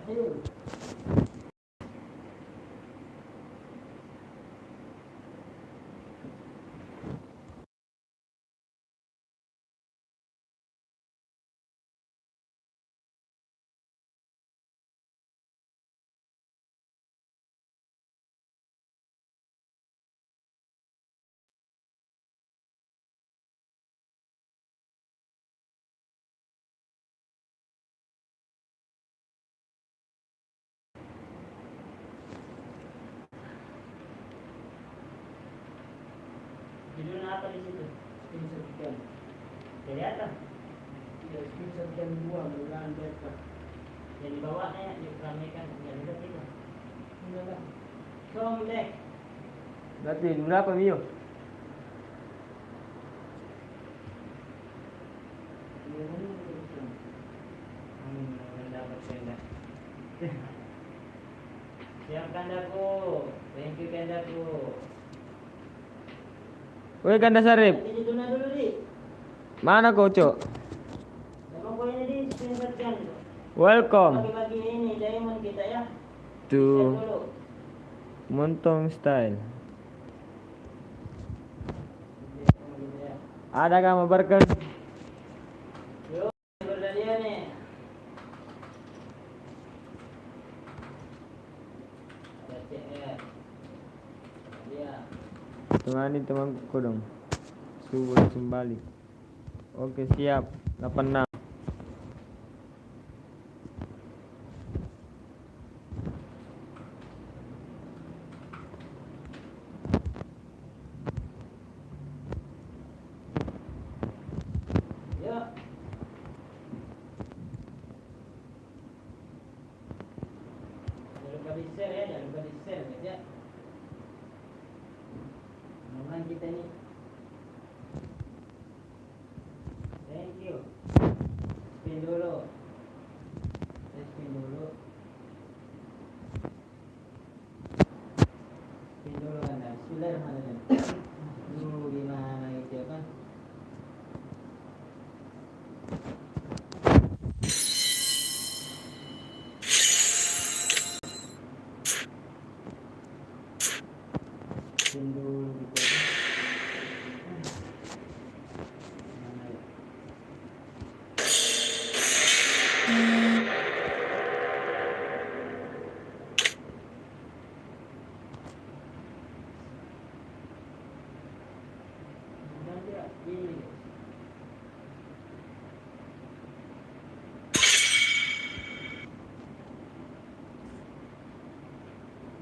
Ayun. Judul apa di situ? Screenshot kan. Dari atas. Ya, screenshot kan dua mudah-mudahan beta. Yang di bawahnya diramekan. Ya udah itu. Enggak lah. Somdek. Berarti berapa Mio? Dapat tenda. Siap kandaku. Thank you kandaku. Woi Ganda Sarip, Ini tuna dulu di. mana kau Cok? Emang kau ini di screenshot kan? Welcome Bagi-bagi ini diamond kita ya. to Share dulu. Montong Style. Ada kamu berken? Yuk, berdadia nih. Ada CR. Dia. Temani temanku dong. Subuh kembali. Oke siap. 86. Yuk. Jangan lupa di share ya, jangan lupa di share guys ya. Mudah-mudahan kita ini. Thank you. Spin dulu. Saya spin dulu. Spin dulu kan. Bismillahirrahmanirrahim. Gimana gitu ya kan? Spin dulu gitu ya. Mana ya? Nanti ya, ini.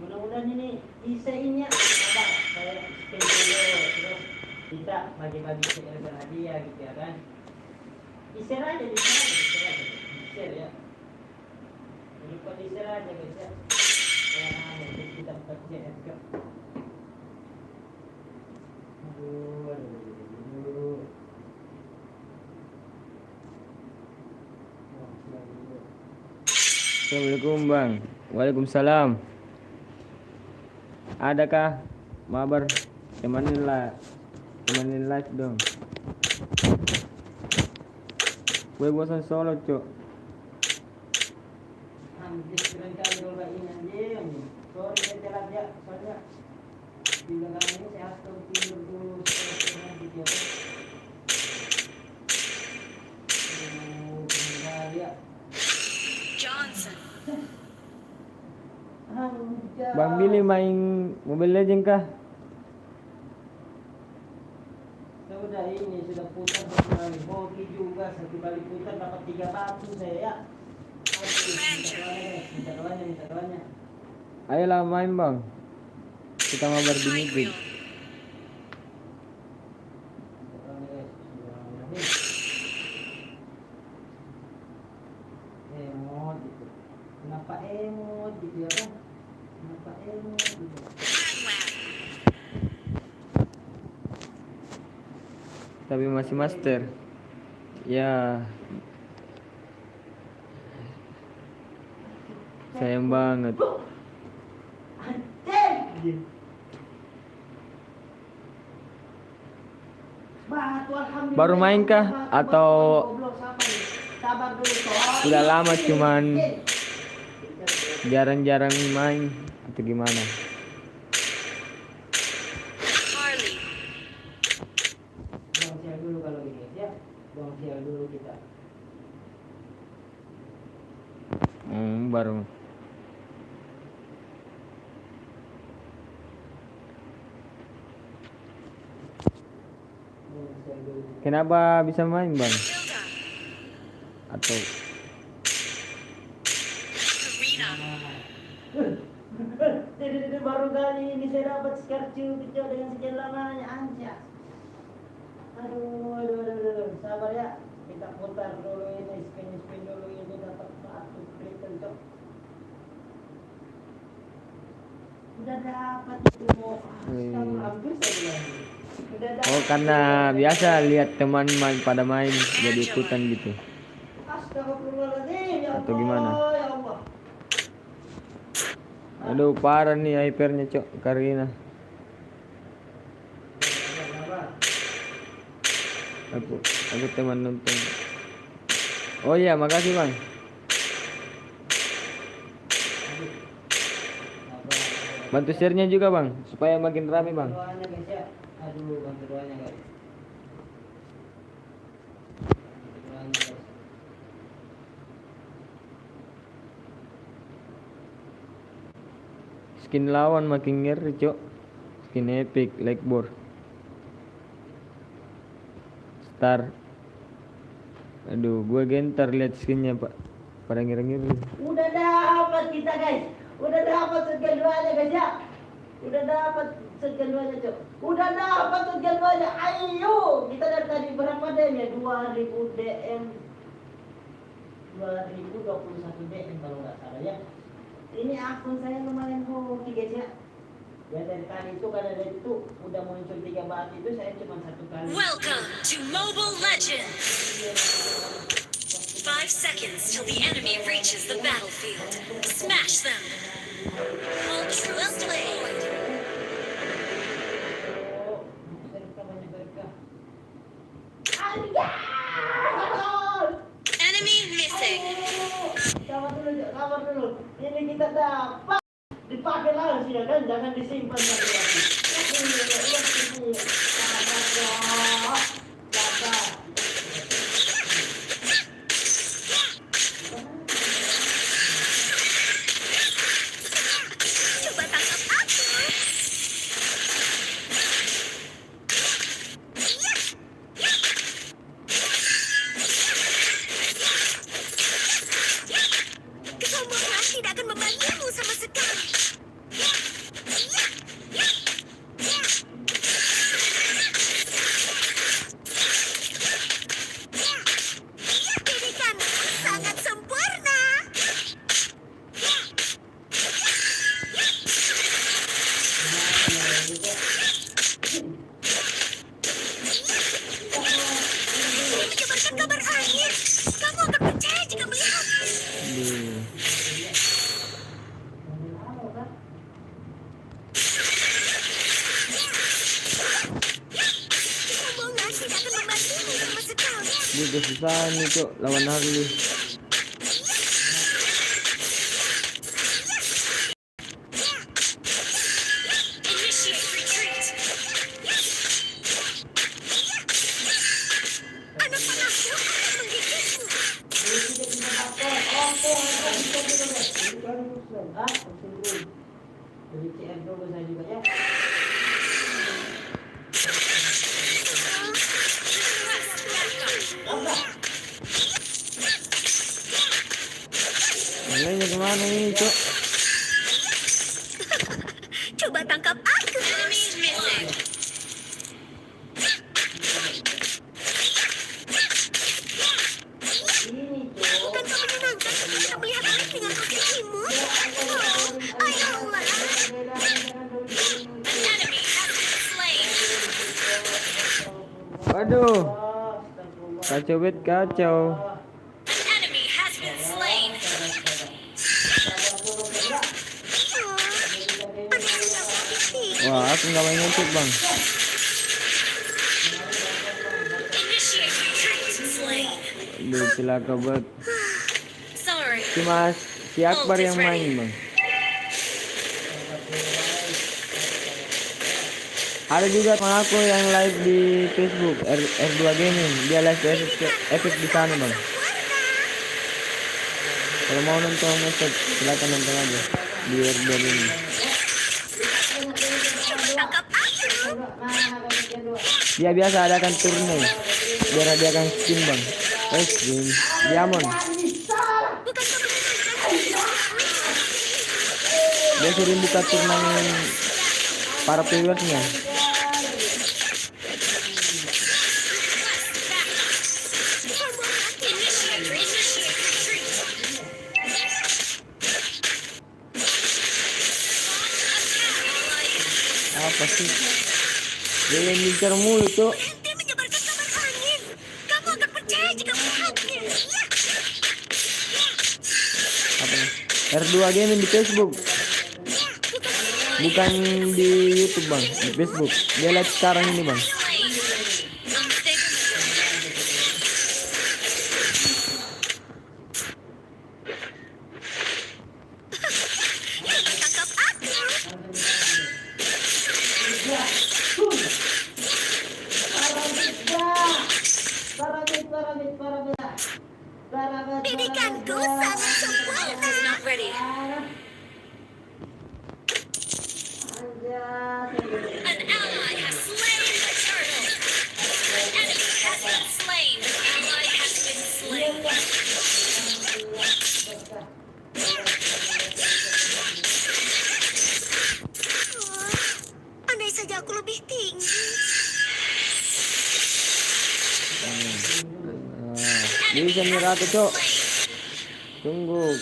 Mudah-mudahan ini bisa ini ya. Sabar, saya spin dulu terus kita bagi-bagi share dan hadiah gitu ya kan. Di-share aja, di-share ya. Jangan lupa di-share aja guys ya. Nanti kita dapat CR ke. Aduh. Assalamualaikum Bang. Waalaikumsalam. Adakah mabar temanin live dong. Gue bosan solo Cok. Hampir keren kali kalau kayak ini anjing. Sorry saya telat ya, soalnya di belakang ini saya harus tidur dulu setelah gitu ya. Benar ya. Johnson. Bang Billy main Mobile Legend kah? Sudah ini sudah putar berkali hoki juga, satu kali putar dapat 3 batu saya ya. Aduh, minta kawannya. Ayolah main Bang. Kita mabar di meeting. Emot gitu. Kenapa emot gitu ya kan? Kenapa emot gitu? Tapi masih master. Ya. Sayang banget. Anjing. Batu alhamdulillah. Baru main kah? Atau Sabar dulu, Sob. udah lama cuman jarang-jarang main atau gimana? Harley. Buang sial dulu kalau ini ya. Buang sial dulu kita. Baru. Buang sial dulu. Kenapa bisa main bang? Hilda. Atau Karina. Jadi baru kali ini saya dapat skarcu kecil dengan sekian lamanya anjas. Aduh. Sabar ya. Kita putar dulu ini, spin dulu ini dapat satu triple cok. Udah dapat itu mau. Hampir saya bilang. Udah dapat. oh karena biasa lihat teman main pada main jadi ikutan gitu. Astagfirullahaladzim, ya Atau Allah, gimana? ya Allah. Aduh parah nih hypernya cok Karina. Aku teman nonton. Oh iya makasih bang. Bantu share-nya juga bang supaya makin rame bang. Doanya guys ya. Aduh, bantu doanya guys. Doanya guys. Skin lawan makin ngeri cok. Skin epic Lakebor Star. Aduh gue gentar lihat skinnya pak. Pada ngeri-ngeri. Udah dapat kita guys. Udah dapat sekian doanya guys ya. Udah dapat sekian doanya cok. Udah dapat sekian doanya. Ayo, kita dari tadi berapa DM ya? 2000 DM. 2021 DM kalau nggak salah ya. Ini akun saya lumayan hoki guys ya. Ya dari tadi itu karena dari itu udah muncul 3 bat itu saya cuma 1 kali. Welcome to Mobile Legends. 5 seconds till the enemy reaches the battlefield. Smash them. Ultra Blade. Enemy missing. Sabar dulu. Ini kita dapat. Dipakai langsung ya kan, jangan disimpan lagi. Sabar. Coba tangkap aku. Kesombongan tidak akan membantumu sama sekali. Didikanku sangat sempurna. Menyebarkan kabar angin. Kamu akan percaya jika melihatnya. Aduh. Kesombongan tidak akan membantumu sama sekali. Dia kesusahan nih cok lawan Harley. Initiate retreat. Anak panahku akan menggigitmu. Beli CR dulu saya juga ya. Nilainya kemana ini cok? Coba tangkap aku. Enemy missing. Ini cok. Bukan kau menyenangkan ketika melihat aku dengan posisimu? Oh, ayolah. Enemy has been slain. Waduh. Kacau bet kacau. An enemy has been slain. Wah aku nggak main ngetik bang. Initiate retreat. Slain. Aduh celaka banget. Sorry. Si mas. Si Akbar yang main bang. Ada juga teman aku yang live di Facebook R2 Gaming. Dia live efek di sana bang. Kalau mau nonton efek silakan nonton aja di R2 Gaming. Dia biasa adakan turnamen. Biar dia akan skin bang. Skin diamond. Dia sering buka turnamen para playernya. Apa sih? Dia yang bicara mulu tuh. Ente menyebarkan kabar angin. Kamu akan percaya jika melihatnya. Apa nih? R2 Gaming di Facebook. Bukan di YouTube bang, di Facebook. Dia live sekarang ini bang. Tangkap aku. Didikanku sangat sempurna. Ready. An ally has slain the turtle. An enemy has been slain. An ally has been slain. Andai saja aku lebih tinggi. Bisa nyeratu cok. Tunggu.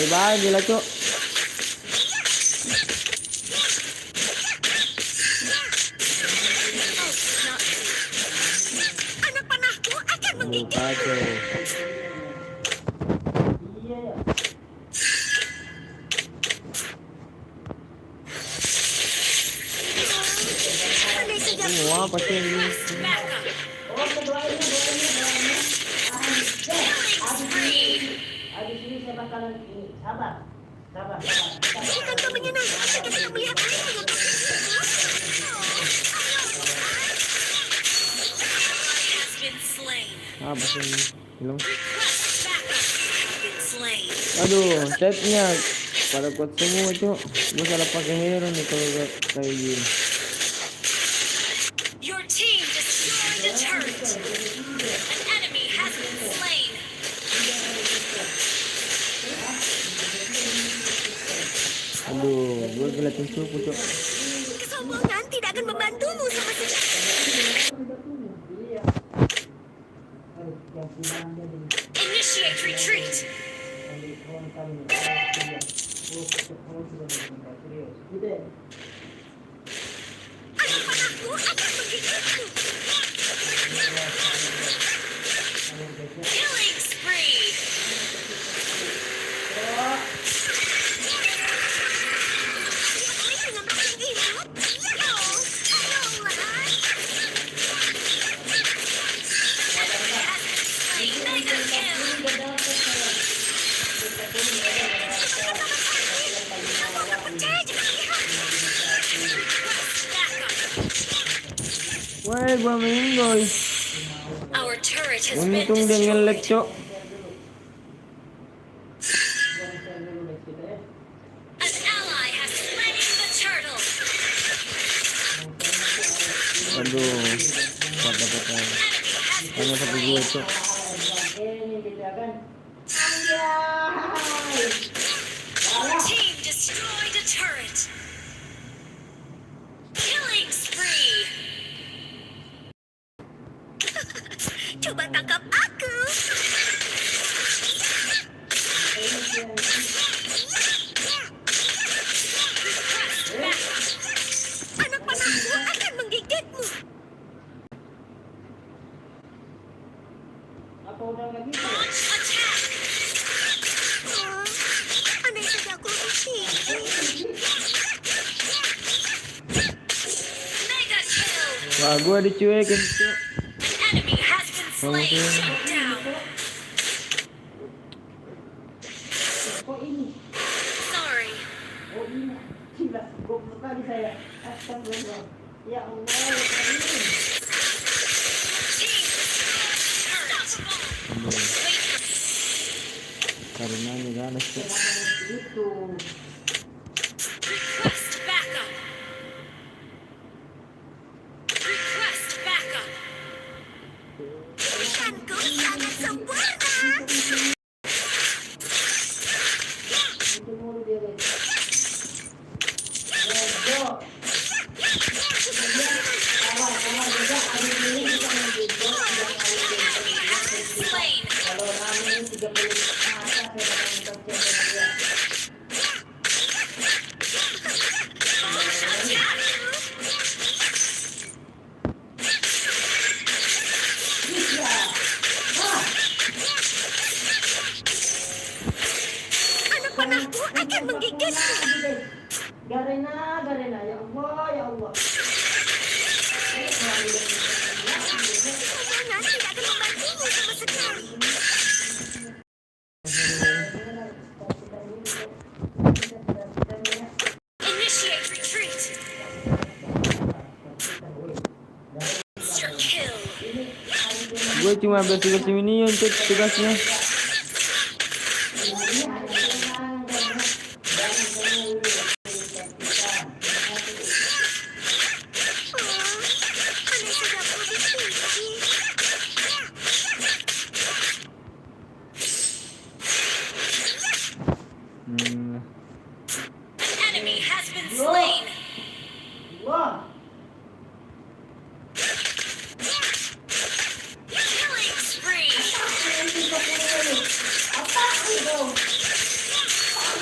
Bagi lah cok. Anak panahku akan menggigitku. Iya ya. Andai saja aku Semua pasti ini. Oh kedua ini bolehnya. Habis ini saya bakalan ini. Sabar. bukan kau menyenangkan ketika melihat air dengan Apa sih ini? Belum. slain. Aduh, setnya pada kuat semua cok. Gue salah pakai hero nih kalau kayak gini. Your team destroyed the turret. An enemy has been slain. Aduh, gue kelihatan suku cok. Kesombongan tidak akan membantumu sama sekali. Initiate retreat. Anak panahku akan menggigitku. Killing spree. Dengan makhluk hidup? Oh, ayolah. Mega kill. Aku akan percaya jika melihatnya. Wah, gua meninggal. Our turret has been Untung dia ngelek destroyed. cok. An ally has slain the turtle. Aduh, dapat hanya satu gua cok. Your team destroyed a turret. Killing spree. Coba tangkap aku. Anak panahku akan menggigitmu. Apa udah nggak bisa? Launch attack. Oh, andai saja aku lebih tinggi. Mega kill. Wah, gua dicuekin cok. An enemy has been slain. Shut down. Kok ini? Sorry. Oh ini. Gila, goblok kali saya. Astagfirullah. Ya Allah, ya Allah. Karena ini ganas tuh. Itu. Request backup. Request backup. Ikanku sangat sempurna. Itu mulu dia guys. Goblok. Kawan juga ada ini kita menjebol yang Slain. kalau namun 30 masa saya akan tercipta dia. Anak panahku akan menggigitku. Garena, ya Allah, ya Allah. Semuanya tidak akan membantumu sama sekali. Initiate retreat. Monster kill. Gue cuma bersih-bersih minion cek tugasnya. Mana sudah lebih tinggi. Hmm. An enemy has been slain. Wah, Killing spree. apa itu?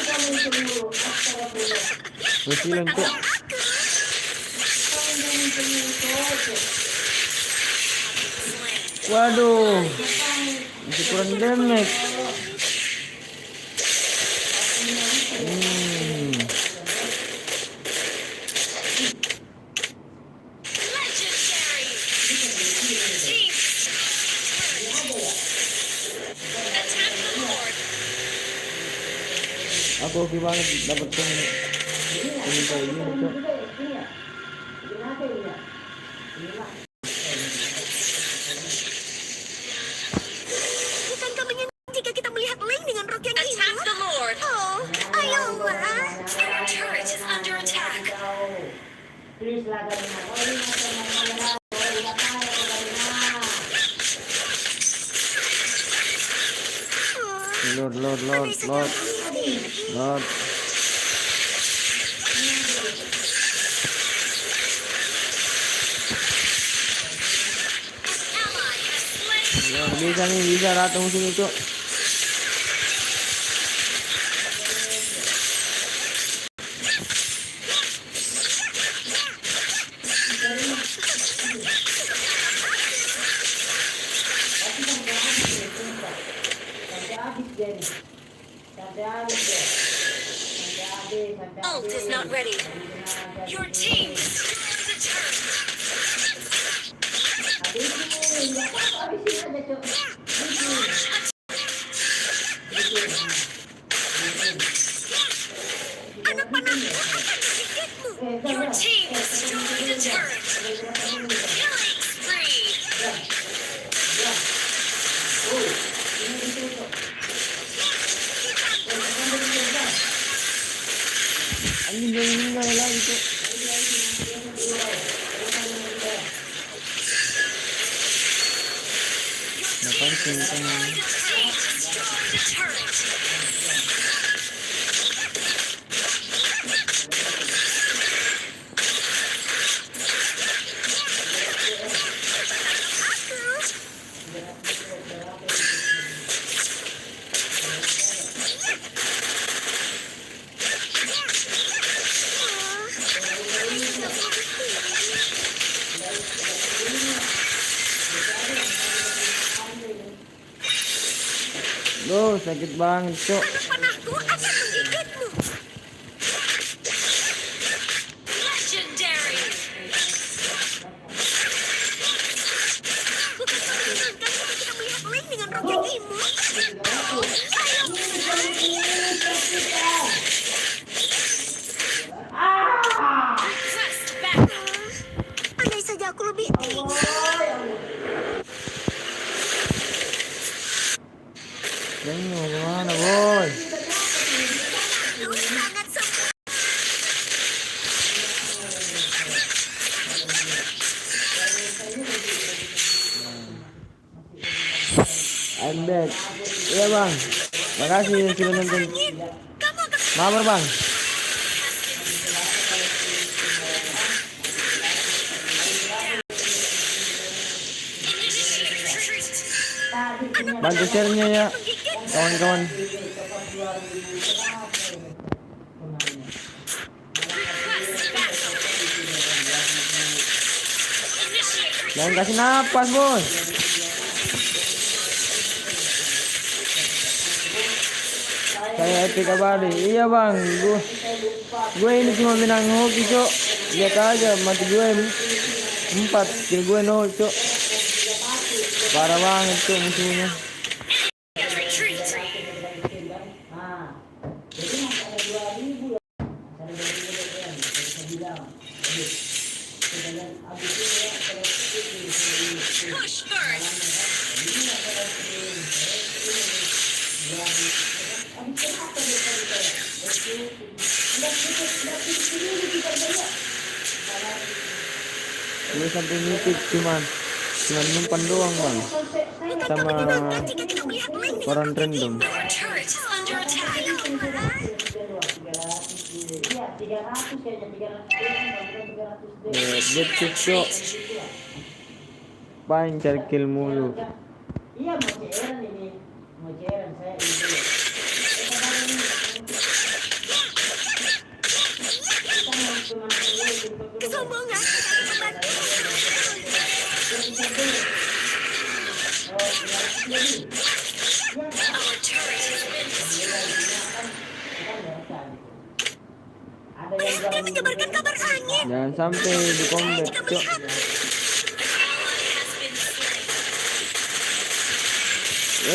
Kamu itu dulu, astagfirullah. Bersihin cek. Aku. Kamu itu dulu, Slain. Waduh, masih kurang damage. Legendary. Team. Attack the Lord. Aku oke banget dapat ini kayak gini cok. Bukankah menyenangkan jika kita melihat Lane dengan rok yang imut? Attack the Lord. Oh, ayolah. Your turret is under attack. Please lah Garena. Oh ini macam Lord. Ally has slain. Ya, bisa nih, bisa rata musuhnya cok. Ult is not ready. Your team destroyed the turret. Anak panahku akan menggigitmu. Your team destroyed the turret. Killing spree. Anjing dia meninggal lagi cok. Makan singkong. Your team destroyed the turret. Loh, sakit banget cok. Anak panahku akan menggigitmu. Legendary. Bukankah menyenangkan jika kita melihat Lane dengan rok yang imut? Oh, ayo. Yan mo, kemana boy? I'm back. Iya bang, makasih sudah nonton. Mabar bang. Bantu share-nya ya, kawan-kawan. Jangan kasih napas bos. Saya Epic Abadi. Iya bang, gue ini cuma menang hoki cok. Lihat aja mati gue 4, kill gue 0 cok. Parah banget cok musuhnya. Ah, jadi masih ada 2.000 ya. Ada 2.000 yang saya bilang. Kemudian abis itu ya terus Push first. Gue sampai nitip cuman numpan doang bang. Sama orang random. Our turret is under attack. Iya, 300 kayaknya 300. Betul cok. Paling cari kill mulu. Iya, mau cairan ini. Mau cairan saya ini dulu. Sombong ah. Our turret has been destroyed. Kita menyebarkan kabar angin. Jangan sampai di combat cok. Ally has been slain.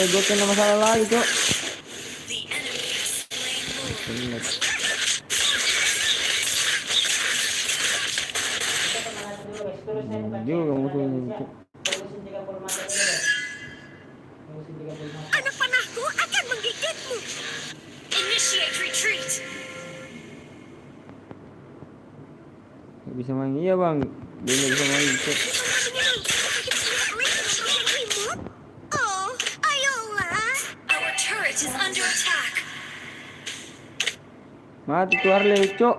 Gue kena masalah lagi cok. The enemy has slain Lord. Bener. Juga musuhnya cok. Anak panahku akan menggigitmu. Initiate retreat. Gak bisa main. Iya bang, dia gak bisa main cok. Oh, ayolah. Our turret is under attack. Mati tuh Harley cok.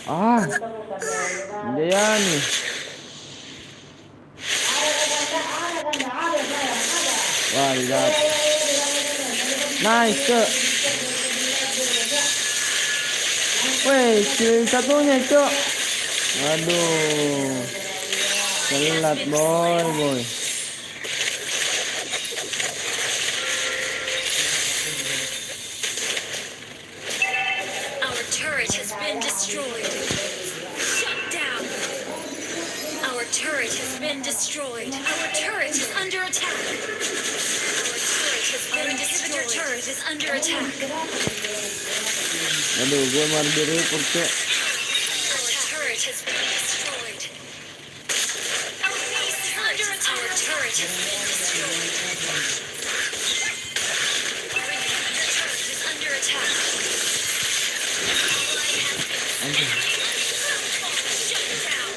Ah, dia nih. Wah, lihat. Nice, cok. Wih, skill satunya, cok. Aduh. Telat, boy. Our turret has been destroyed. Shut down. Our turret has been destroyed. Our turret is under attack. Our turret is under attack. Aduh, gue mau di report, cok. Our turret has been destroyed. Our base is under attack. Our turret has been destroyed. Our turret is under attack. Ally has been shut down.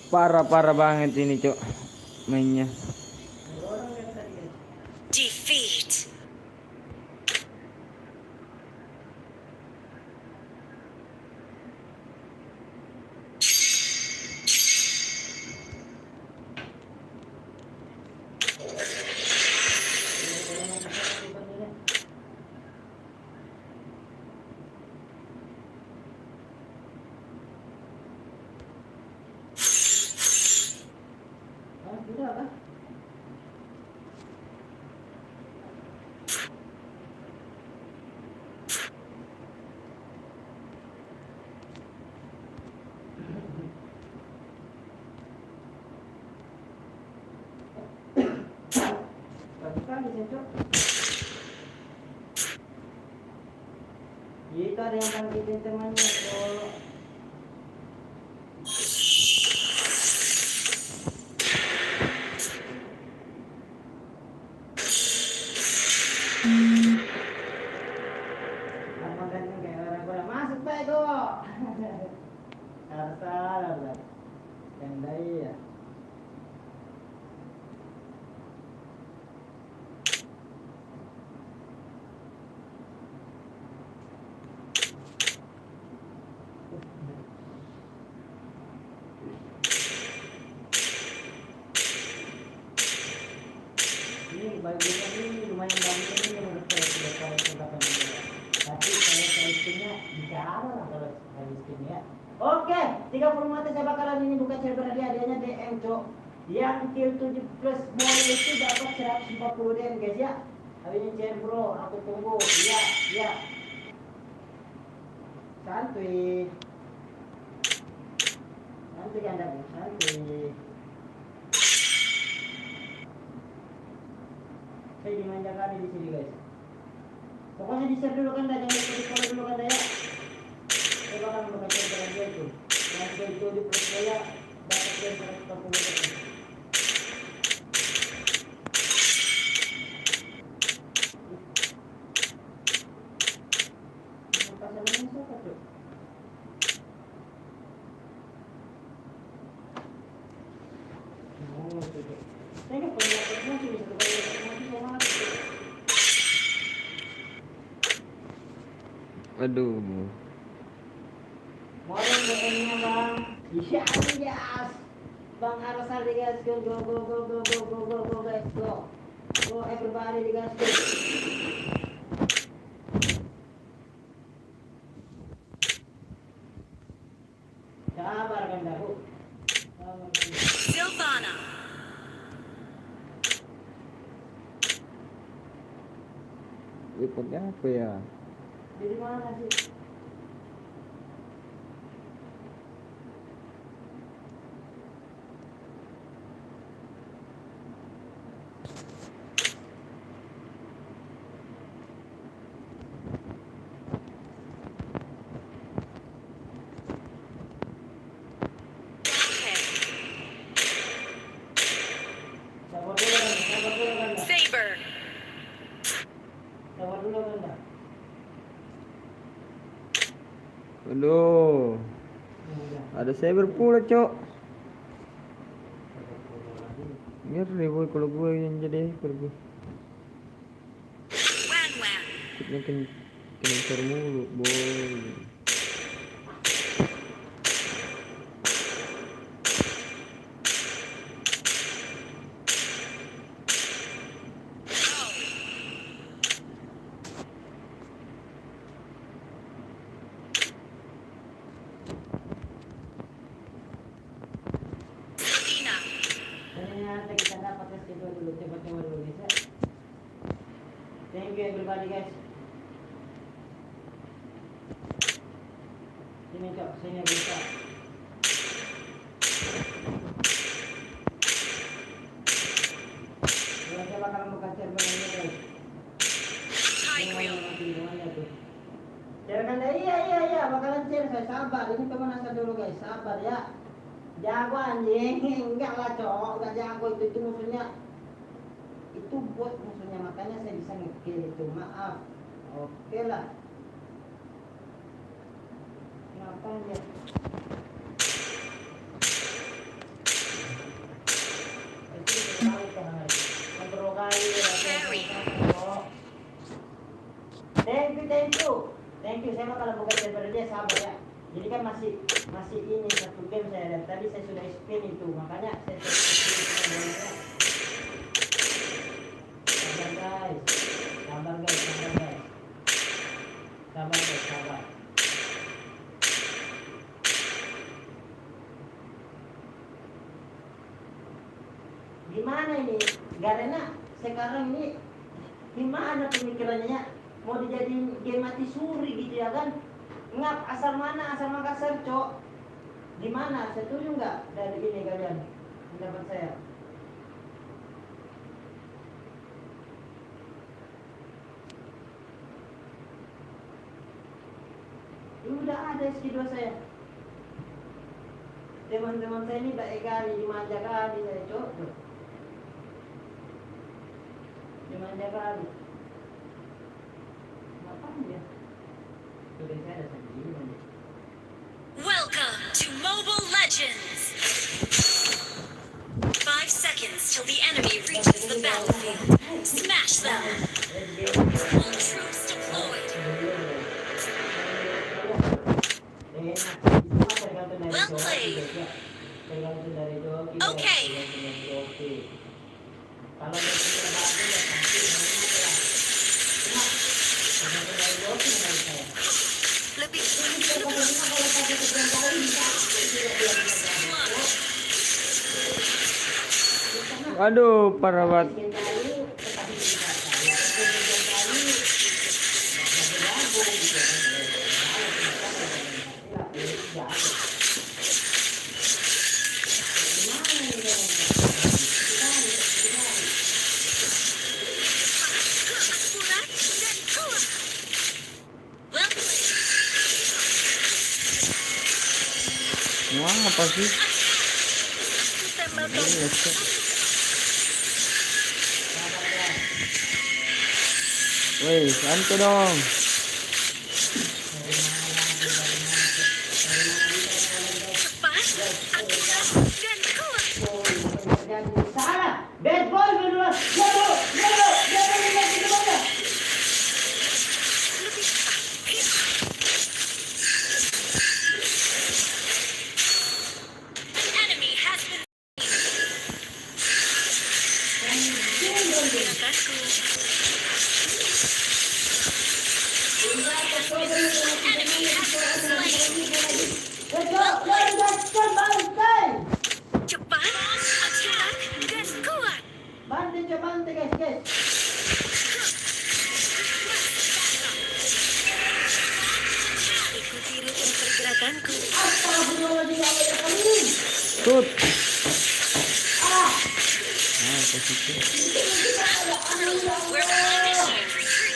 Parah banget ini, cok. Mainnya. Defeat. Sudah kah? Pagi-pagi, Cok. Itu ada yang bangkitin temannya kok. Apa ganteng kayak orang masuk pak itu. Salah. Yang dari ya. Ini bagiannya ini lumayan banyak ini menurut saya sudah saya cobakan dulu. Tapi saya istrinya bicara lah kalau saya istrinya. Oke, 30 mata saya bakalan ini buka server hadiahnya DM cok. Yang kill 7 plus mulai itu dapat 140 DM guys ya. Habis ini share bro, aku tunggu. Iya. Santuy anda santuy. Saya dimanjakan di sini guys. Pokoknya di share dulu kan, jangan lupa di follow dulu kan ya. Saya bakal buka server dia itu. Yang kill 7 plus saya dapat game 140 DM. Aduh. Modern DM-nya bang. Yes. Bang Arsal di guys, go guys, go. Go everybody di guys, go. Sabar kan dahu. Silvana. Repotnya apa ya? Jadi mana sih? Sabar dulu kan. Saber. Sabar dulu kan. Aduh. Ada cyber pula, Cok. Ngeri boy kalau gue yang jadi hacker gue. Wan. Kena share mulu, boy. Selena. Ternyata kita dapat tes kedua dulu, coba dulu guys ya. Thank you everybody guys. Sini cok, sini bisa. Saya bakal buka server ini guys. Tigreal. Jangan iya bakalan share, saya sabar. Ini pemanasan dulu guys, sabar ya. Jago anjing, enggak lah cok, enggak jago itu musuhnya. Itu buat musuhnya, makanya saya bisa nge-kill itu, maaf. Oke lah. Ngapain ya? Itu tahu kan lagi. Ngobrol kali ya. Thank you. Saya bakal buka server dia, sabar ya. Jadi kan masih ini satu game saya lihat. Tadi saya sudah spin itu, makanya saya spin. Sabar guys. Gimana ini? Karena sekarang ini gimana pemikirannya? Mau dijadiin game mati suri gitu ya kan? Ngap asal mana? Asal Makassar, cok. Gimana? Setuju nggak dari ini kalian? Pendapat saya. Udah ada SK2 saya. Teman-teman saya ini baik kali, dimanja kali saya cok. Dimanja kali. Ngapain dia? Sudah saya ada sendiri manja. Welcome to Mobile Legends! 5 seconds till the enemy reaches the battlefield. Smash them! All troops deployed. Well played. Okay. Lebih Aduh, parah banget. Wah, apa sih? Woi, santai dong. Salah. Bad boy berdua. cepat, attack, dan kuat. Bantu guys. Ikuti ritme pergerakanku. Tut. Apa sih? We're on initiate retreat.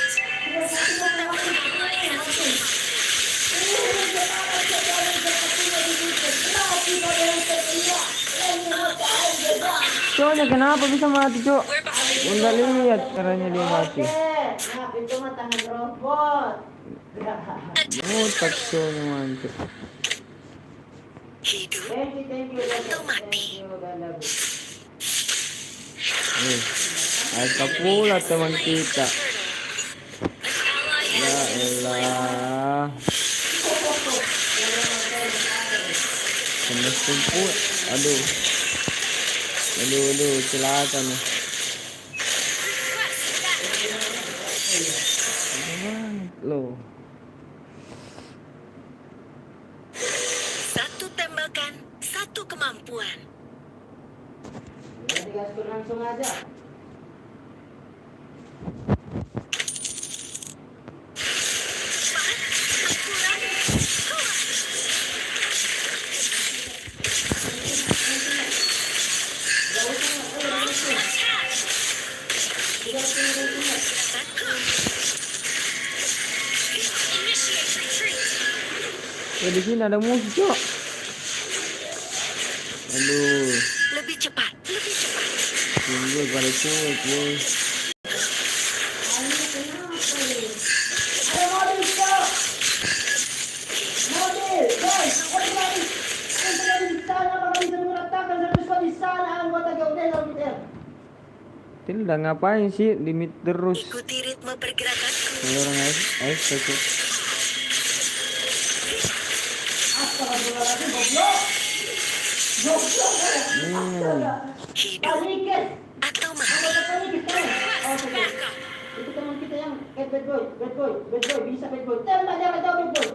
Coknya kenapa bisa mati, Cok? We're behind. Enggak lihat caranya dia mati. Nah, itu mah tangan robot. Mutak coknya mantap. Hidup Thank you. atau mati. Ada pula teman kita. Ya elah. Kena sumput. Aduh, celaka nih. Loh. Satu tembakan, satu kemampuan. Ya, digaspur langsung aja. Initiate retreat. Di sini ada musuh, Cok. Aduh, Lebih cepat. tunggu balik kuat, boy. Ada mobil, Cok. Mobil, guys. Everybody. Everybody di sana, baka bisa mengatakan servis ko di sana anggota Gaudel Orbiter. Tilda ngapain sih limit terus? Ikuti ritme pergerakanku. Kalau orang Cok. Astagfirullahaladzim, goblok. Hidup Paniket. atau mati. Anggota paniket kan? Request backup. Itu teman kita yang bad boy, bisa bad boy. Tembak jarak jauh bad boy.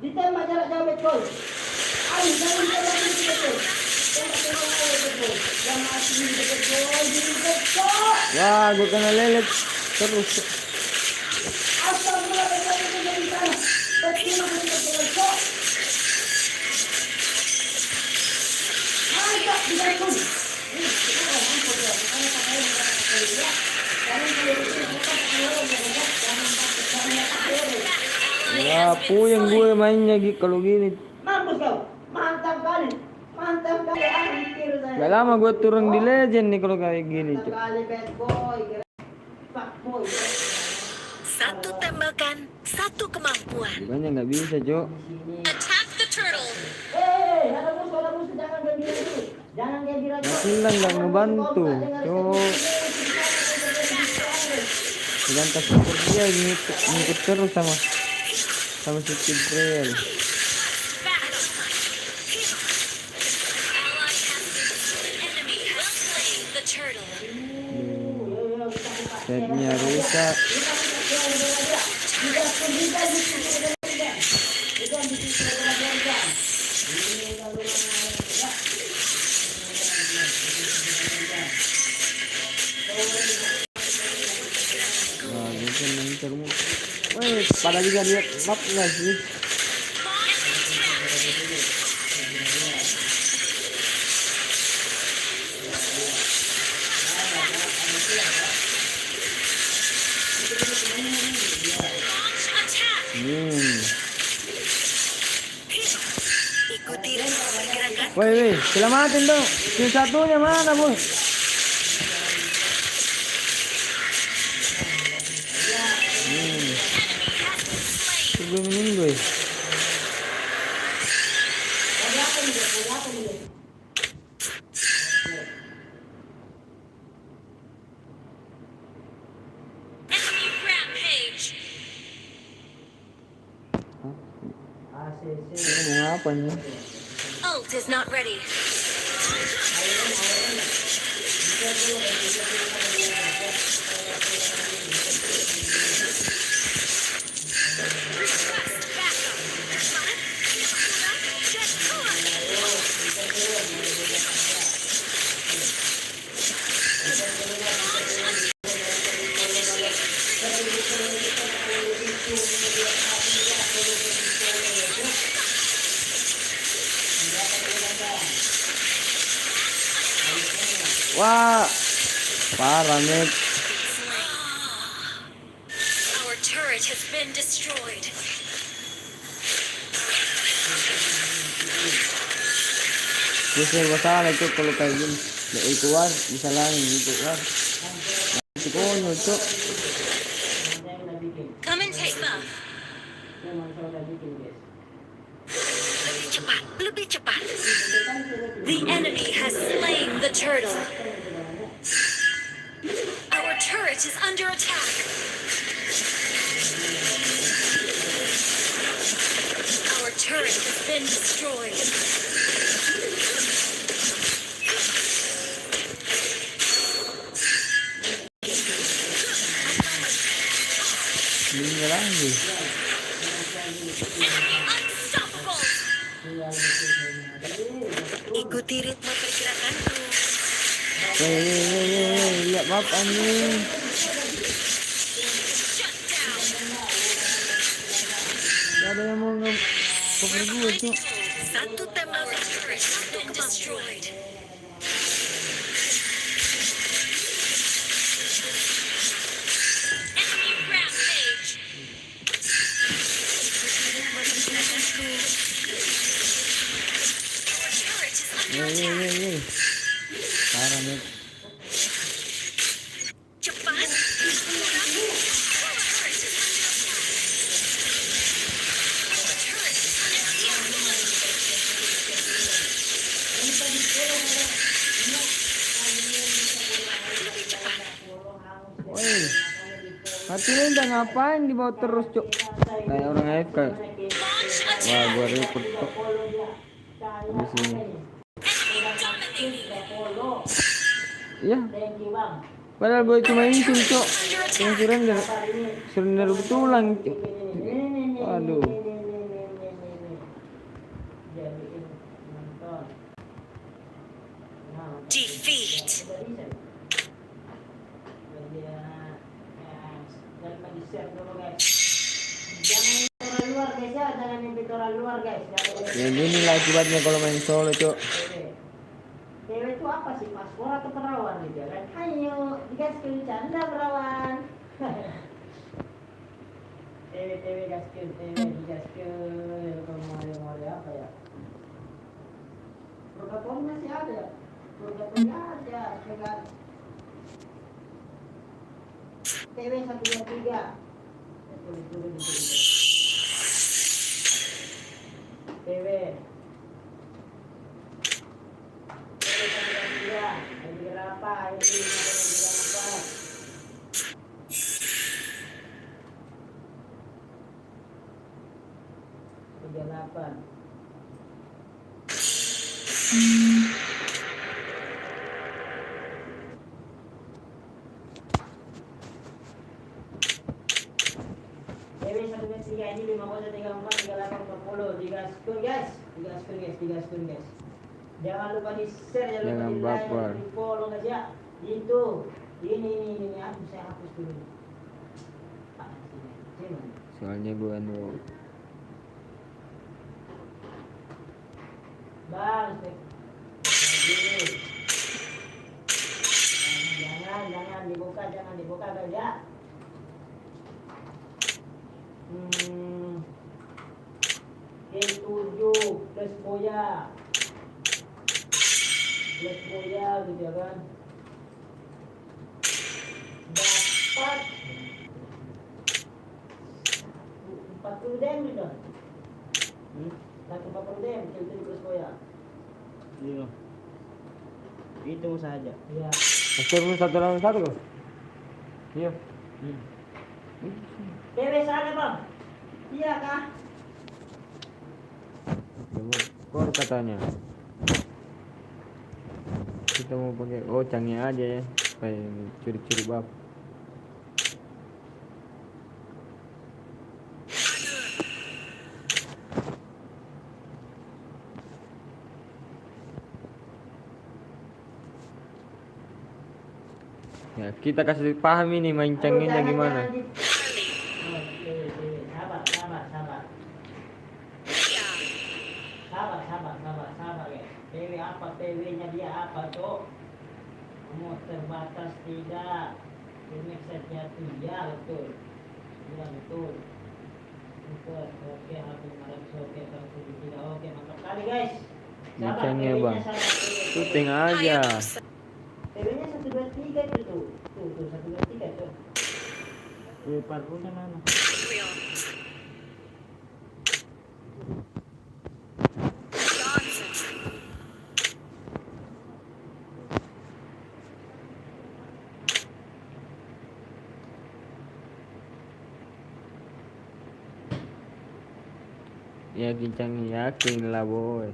Ditembak jarak jauh bad boy. Ayo, jangan ditembak dulu bad boy. Tembak ayo bad boy. Yang mati ini bad boy, jadi bad boy. Wah, gue kena lelet terus. Astagfirullah, bad boy itu dari sana. Percuma bad boy. Mantap, dibangun. Ini kita orang ampun ya. Karena pakai yang pakai ya. Karena kalau itu kita pakai orang yang jangan pakai. ally Ya has been puyeng gue slain. mainnya gitu kalau gini. Mampus kau. Mantap kali. Mantap kali. Hampir saya. Gak lama gue turun di legend nih kalau kayak gini, Mantap Cok. kali bad boy. Fuck boy. Satu tembakan, satu kemampuan. Bukannya nggak bisa, Cok. Di sini. Attack the turtle. Ada musuh, jangan gembira dulu. Jangan gembira dulu. Makilan nggak ngebantu, Cok. Dengan support dia ngikut terus sama si Kid Trail. Battle. Ally has been enemy has slain the turtle. Setnya rusak. Nah, mungkin nanti rumah. Woi, pada juga lihat map nggak sih? Launch attack. Ikuti pergerakan. Woi, selamatin dong. Yang satunya mana, Bos? Sebelum minggu. Enemy rampage. ACC. Mau apa nih? Ult is not ready. Request backup. Wah, parah nih. Our turret has been destroyed. Bisa masalah itu kalau kayak gini. Nggak keluar, bisa langit gitu kan. Itu konyol, Cok. Come and take buff. Lebih cepat, lebih cepat. The enemy has slain the turtle. Our turret is under attack. Our turret has been destroyed. Ini lagi. Enemy unstoppable. Ikuti ritme pergerakanku. Lihat map anjing. Shut down. Gak ada yang mau cover gue, Cok. Satu tembakan turret has been destroyed. Enemy rampage. Our turret is under attack. Parah nih. Cepat. Kurang. Our turret is under attack. Our turret is under attack. Lebih cepat. Woi, hati lu udah ngapain di bawah terus, Cok? Kayak orang AFK. Launch Wah, attack. gua repot, Cok. Di sini. Enemy dominating. Iya, Thank you, Bang. padahal gue cuma isin, Cok. Under Yang attack. surrender betulan, Cok. Waduh. Defeat. Jangan orang luar guys ya, jangan invite orang luar guys. Ya gini lah akibatnya kalau main solo, Cok. Cewek itu apa sih, paspor atau perawan gitu ya kan? Ayo, dikasih canda perawan. Cewek TW gaskeun, TW digaskeun. Kalau model apa ya? Purgatori masih ada. Purgatori ada, pegang. TW 123. Tulis dulu di sini. TW 123. Ini berapa? Ini berapa? Tiga delapan. Dewi 123 ini 50343840 digaskun guys, digaskun guys. Jangan lupa di share, jangan lupa di like, jangan lupa di follow guys ya. Itu, ini aku saya hapus dulu. Soalnya gue Bang, jangan dibuka guys ya. K7 plus boya gitu ya kan. Dapat 40 dem gitu. 140 dem K7 plus boya. Iya. Hitung saja. Iya. Atur satu lawan satu kok. Iya. Dewe sana bang. Iya kah? Kor katanya. Kita mau pakai ocangnya aja ya, supaya curi-curi bab. Ya, kita kasih paham ini mancanginnya gimana. Sabar ya. TW apa? TW-nya dia apa, Cok? Mau terbatas tidak? Remix setnya ya betul. Iya betul. Oke, habis malam oke, tidak oke, mantap kali guys. Mancangnya bang, syuting aja. TW-nya 123 itu tuh. Tuh 123 tuh. Parunya mana? Real. Johnson. Ya kincang yakin lah boy.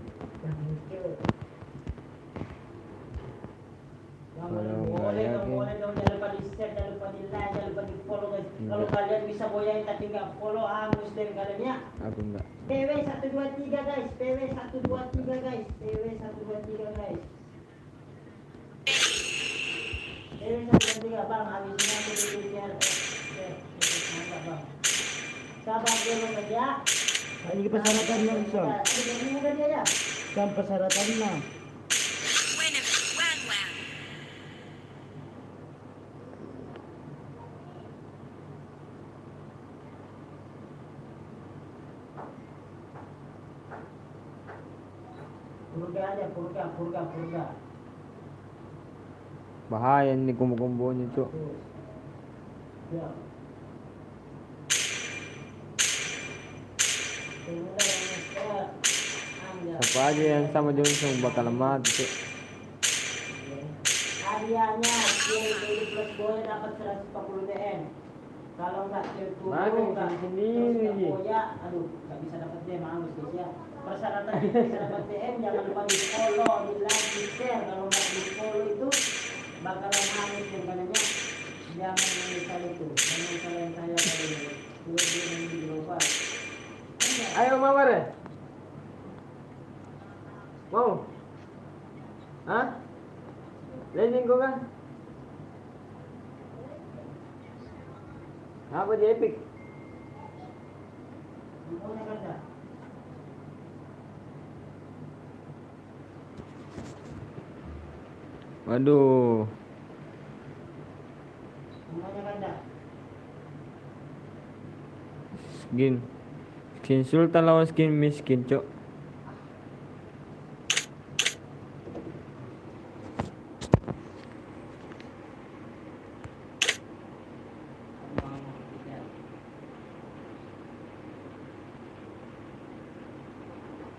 Boleh dong, jangan lupa di share, jangan lupa di like, jangan lupa di follow guys. Kalau kalian bisa boyain tapi nggak follow, muslim kalian ya. Aku enggak. PW 123 guys, PW 123 guys, PW 123 guys. PW 123 bang, habisin aku dulu biar bang. Sabar dulu aja. Ini persyaratan yang bisa. Ini udah dia ya. Kan persyaratannya. Wan. Purga. Bahaya ini kombo-kombonya cok. Ya. Siapa aja yang sama Johnson bakal mati cok. Hadiahnya K7 plus boya dapat 140 DM. Kalau nggak K7 Mana sendiri. aduh nggak bisa dapat DM angus guys ya. Persyaratan bisa dapat DM jangan lupa di follow, di like, di share. Kalau nggak di follow itu bakalan angus yang kanannya. Jangan menyesal itu, jangan menyesal yang saya kali ini. Dua di lupa. Ayo mawar ya. Mau? Hah? Landing ko kan? Apa di Epic? Semuanya ganda. Waduh. Semuanya ganda. Skin Sultan lawan skin miskin, Cok.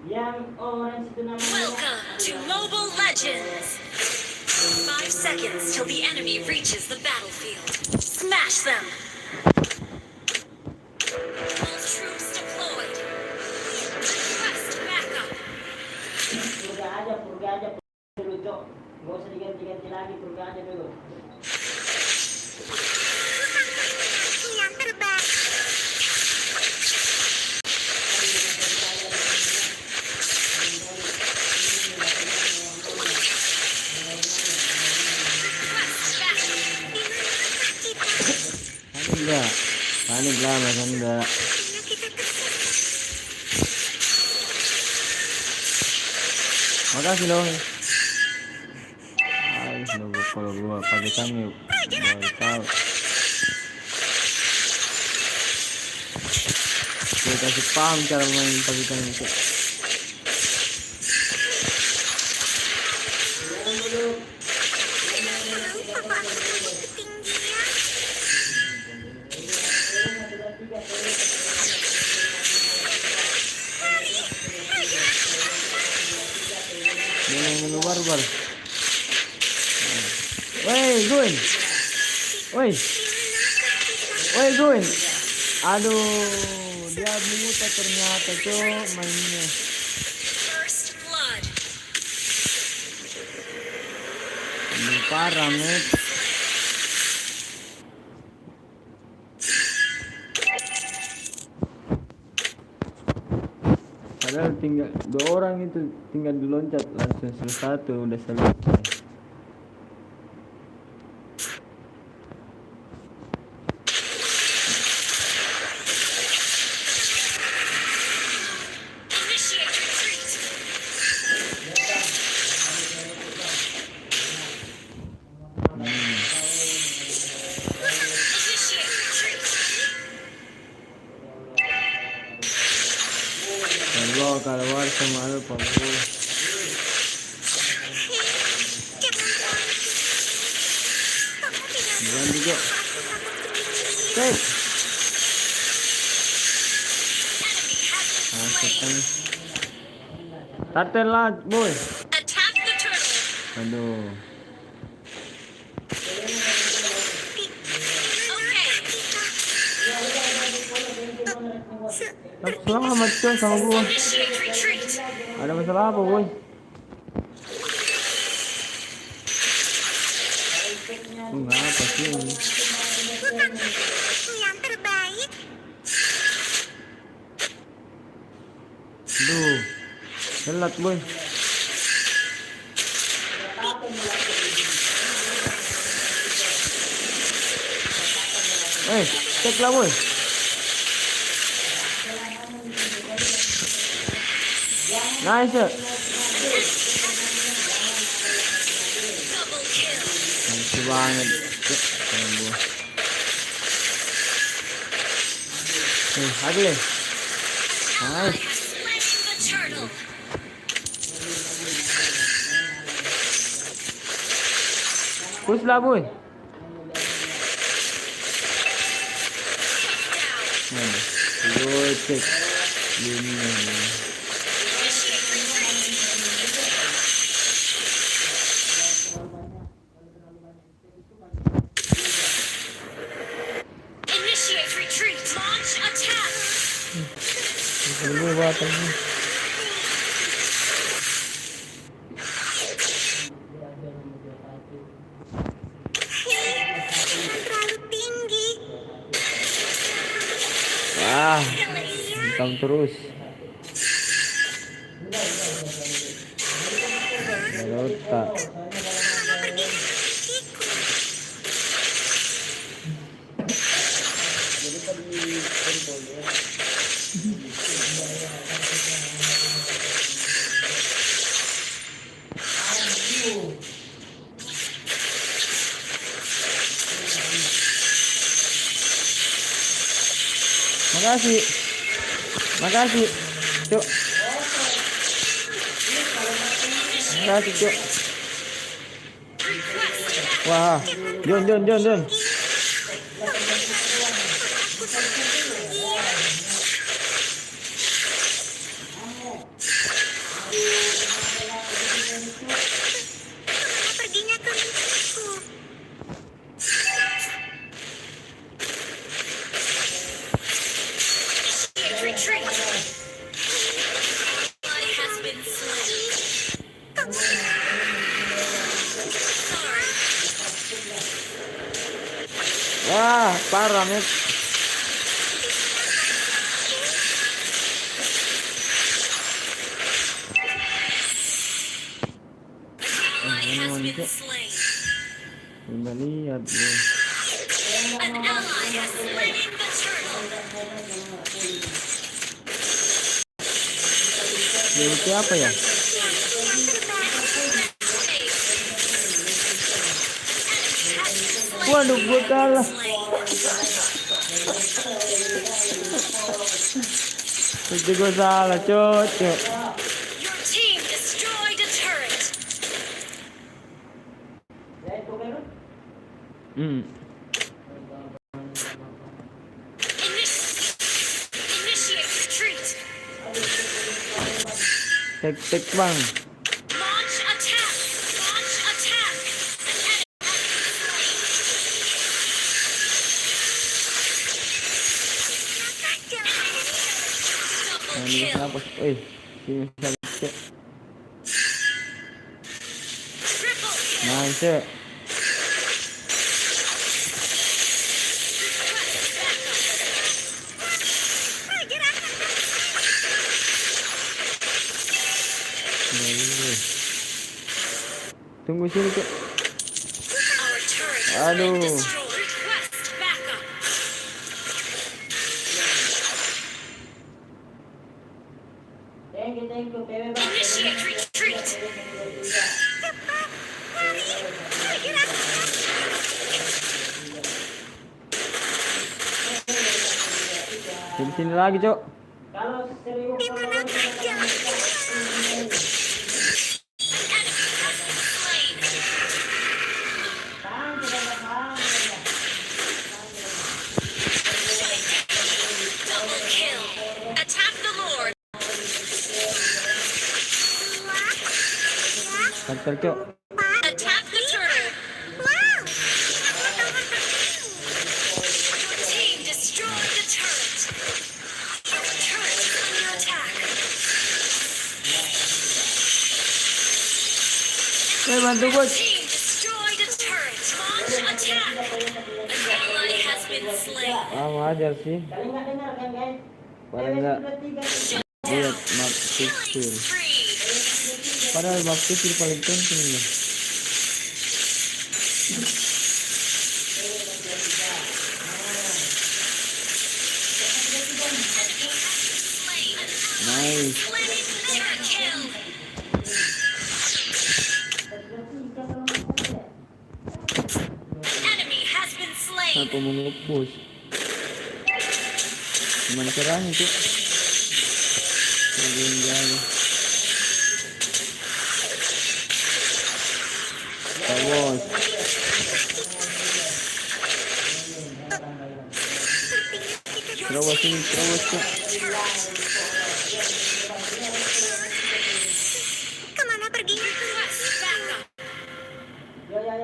Yang orange itu namanya. Welcome to Mobile Legends. 5 seconds till the enemy reaches the battlefield. Smash them. All troops deployed. Request backup. Purga aja dulu, Cok. Gak usah diganti-ganti lagi, purga aja dulu. Yang terbaik. Enggak. Panik lah Mas Anda. Makasih loh. Kalau gua pakai tangi baru tahu. Gua kasih paham cara main pakai tangi itu. Jangan barbar. Woi, Gun. Woi, Gun. Aduh, dia buta ternyata, Cok, mainnya. First blood. Ini parah, Met. Padahal tinggal 2 orang itu, tinggal diloncat langsung selesai, udah selesai. Initiate retreat. Initiate retreat. Kalau war sama lu panggung. Jangan juga. Cek. Masukkan. Taten lah, boy. Attack the turtle. Aduh. Okay. Selamat Cok sama gua. Initiate retreat. Ada masalah apa, boy? Enggak apa sih ini. Yang terbaik. Aduh. Telat, boy. Cek lah, boy. Nice. Double kill. Nice banget. Cek sama gua. Hadi deh. Ally Nice. has slain the turtle. Push lah, boy. Mana? Boy, cek. Ini. Initiate retreat. Initiate retreat. Launch attack. Ini batang ni. Terlalu tinggi. Wah, hitam terus. Rota. Makasih. Makasih. Cuk. Makasih, Cuk. Wah, Jon. Perginya ke mimpiku. Retreat. Ally has been slain. Sorry. Wah, parah, Met. Ally has been slain. Udah lihat, bro. An ally has slain the turtle. Jadi apa ya? Waduh, gue kalah. Itu gue salah, cocok. Your team destroyed a turret. Ya itu kan. Initiate retreat. Tek bang. Launch attack. Launch attack. Nah, ini kenapa? Sini bisa cek. Triple kill. Nice. Tunggu sini, Cuk. Our turret has Aduh. been destroyed. Request backup. Thank you, PW Bang. Initiate retreat. Sini lagi, Cuk. Kalau serius Double kill. Attack the Lord. Kantor, Cuk. Attack the turtle. Your team destroyed the turret. Your turret is under attack. Bantu gue. Team destroyed a turret. Launch attack. An ally has been slain. Wajar sih. kalian nggak dengar kan, guys? Padahal nggak Sudah 3 lihat map Killing kecil. spree. Padahal map kecil paling penting nih. Nice. Turret kill. Enemy has been slain. Apa mau nge-push? Gimana caranya, Cuk? Jalan. Bos. Terus sini, Cuk. Kemana perginya? Request backup. Yo, guys,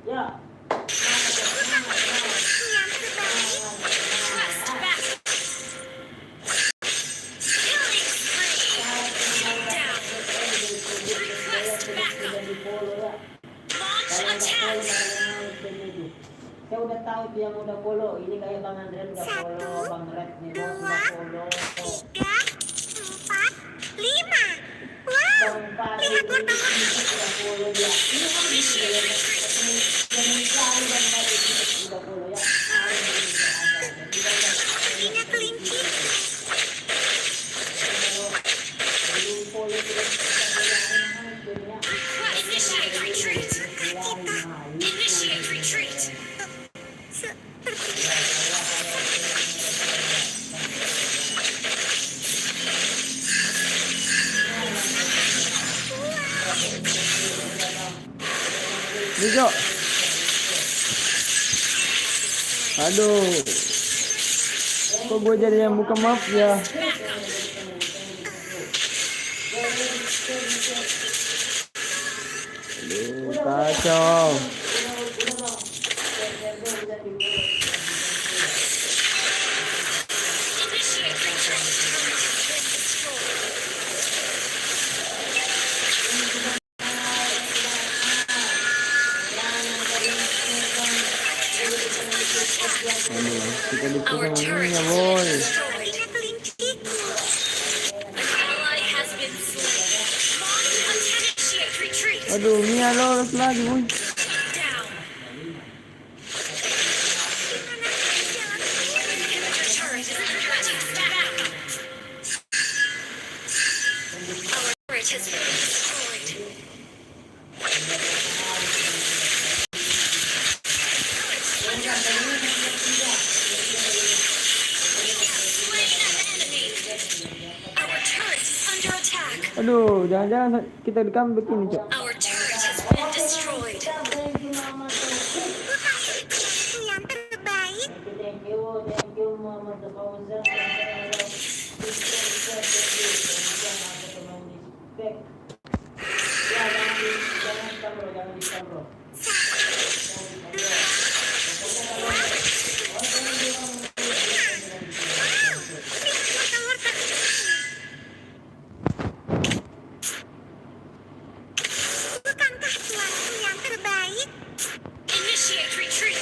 yo. Request backup. Killing spree. Down. Request backup. Launch attack. Saya udah tahu itu yang udah follow. Ini kayak Bang Andren udah follow, Bang Red nih bos udah follow. 3, 4, 5. Wow. Bang Lihat wartawan. udah follow dia. Initiate retreat. Udah follow ya. Perginya kelinci. Initiate retreat. Initiate retreat. Cok. Aduh. Kok gue jadi yang buka map ya? Aduh, kacau. Kita Our dipukul turret ya has boy. been destroyed. An ally has been slain. Launch attack. Initiate retreat. Aduh, Mia lolos lagi boy. Down. Your turret is under attack. Our turret has been destroyed. Our turret is under attack. Aduh, jangan-jangan kita di comeback ini, Cok. Our turret has been destroyed. Thank you Muhammad Fauzan. Jangan di-stop, bro. Initiate retreat.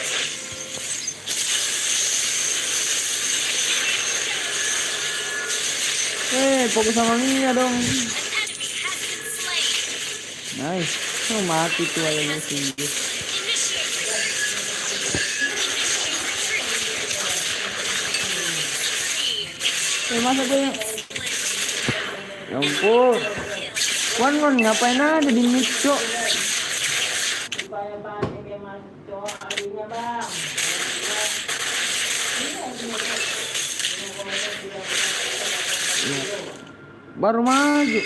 Fokus sama Mia dong. An enemy has been slain. Nice. Oh, mati tuh ayamnya sih. Initiate retreat. Masa gue yang... Ya ampun. Wan, ngapain aja di mid, Cok? Supaya banyak yang masuk cowok alinya bang. Baru maju.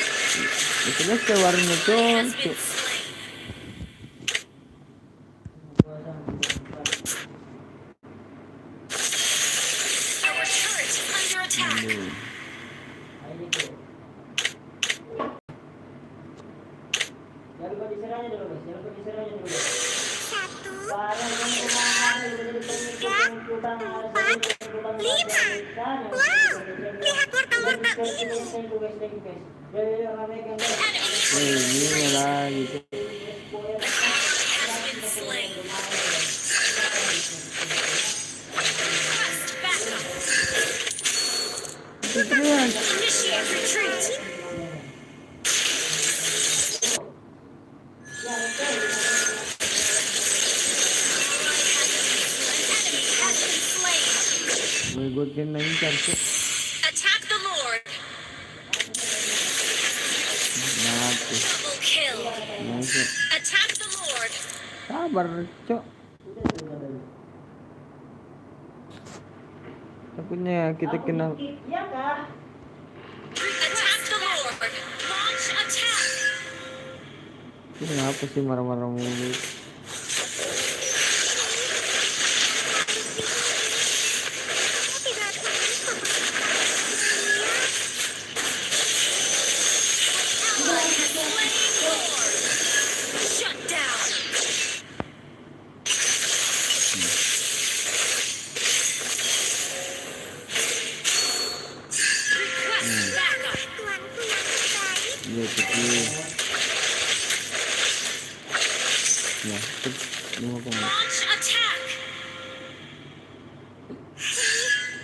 Jelas ke warungnya, Has Cok. been slain. Our turret is under attack. Jangan lupa diserahnya dulu guys. Jangan lupa diserahnya dulu guys. Barang yang kemarin udah jadi pengikut bang. Lihat warta-warta ini. Thank you guys. Jadi ramaikan guys. Ini lagi, Cok. Has been slain. Request backup. Fitrian. Initiate retreat. Has been slain. Gue kena incar, Cok. Attack the Lord. Mati. Double kill. Nice. Attack the Lord. Sabar, Cok. Takutnya kita kena. Ya kah? Attack the Lord. Launch attack. Kenapa sih marah-marah mulu? Shut down. Request backup. Iya, kecil. Ya, lima koma. Launch attack.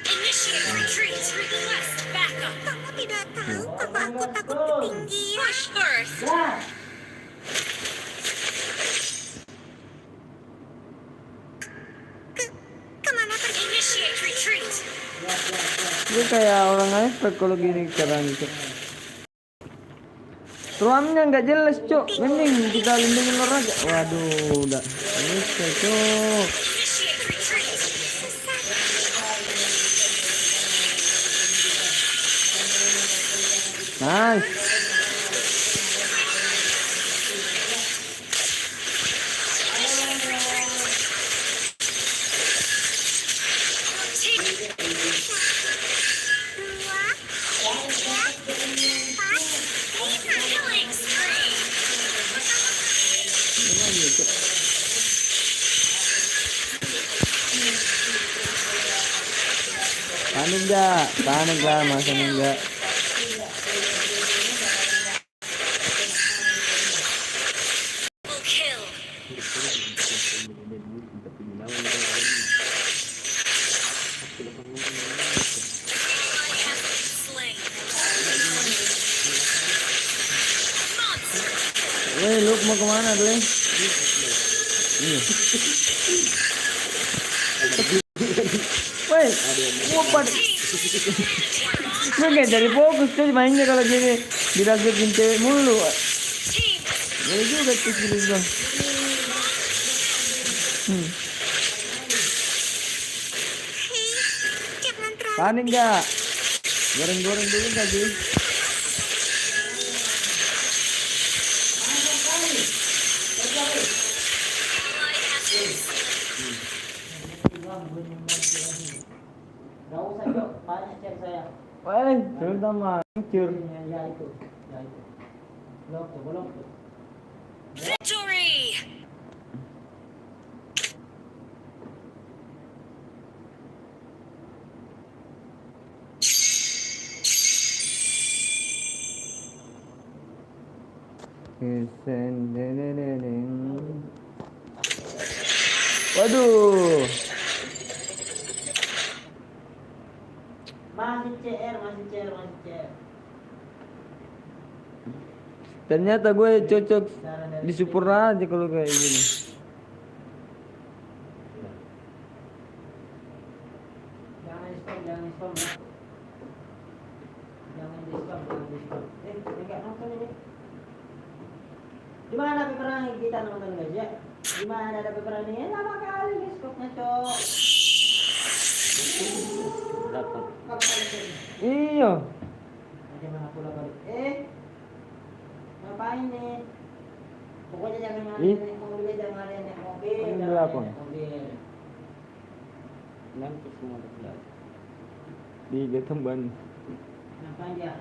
Initiate retreat. Request backup. Kamu tidak tahu apa aku takut ketinggian. Push first. Ya. Kemana pergi? Initiate retreat. Gue kayak orang efek kalau gini sekarang, Cok. Ruangnya nggak jelas, Cok. Mending kita lindungin lor aja. Waduh, udah bisa, Cok. Initiate retreat. Nice. aja. Panik lah masa enggak. Double kill. Ally has been slain. Monster. Weh, lu mau kemana tuh? Iya. Weh, ngumpet. Lu nggak jadi fokus tuh mainnya kalau gini diragetin cewek mulu. Team Boleh juga tuh gitu bang. Hei, jangan terlalu Panik nggak? Goreng-goreng dulu nggak sih? ally has been slain. Gak usah Jok, banyak cek saya. Weh, terutama hancur. Ya itu. Belum tuh. Victory. Waduh. Masih CR. Ternyata gue cocok di support aja kalau kayak gini. Jangan di spam ya. Jangan di spam. Enggak nonton ini. Di mana peperangan kita nonton guys ya? Di mana ada peperangan ini? Lama kali guys skopnya cok. Kapan kali? Iya. Mana pula kali? Ngapain nih? Pokoknya jangan Ih. naik mobil, jangan naik mobil. Ini jangan berapa? naik mobil. Nanti semua bergerak. Tiga teman. Ngapain dia?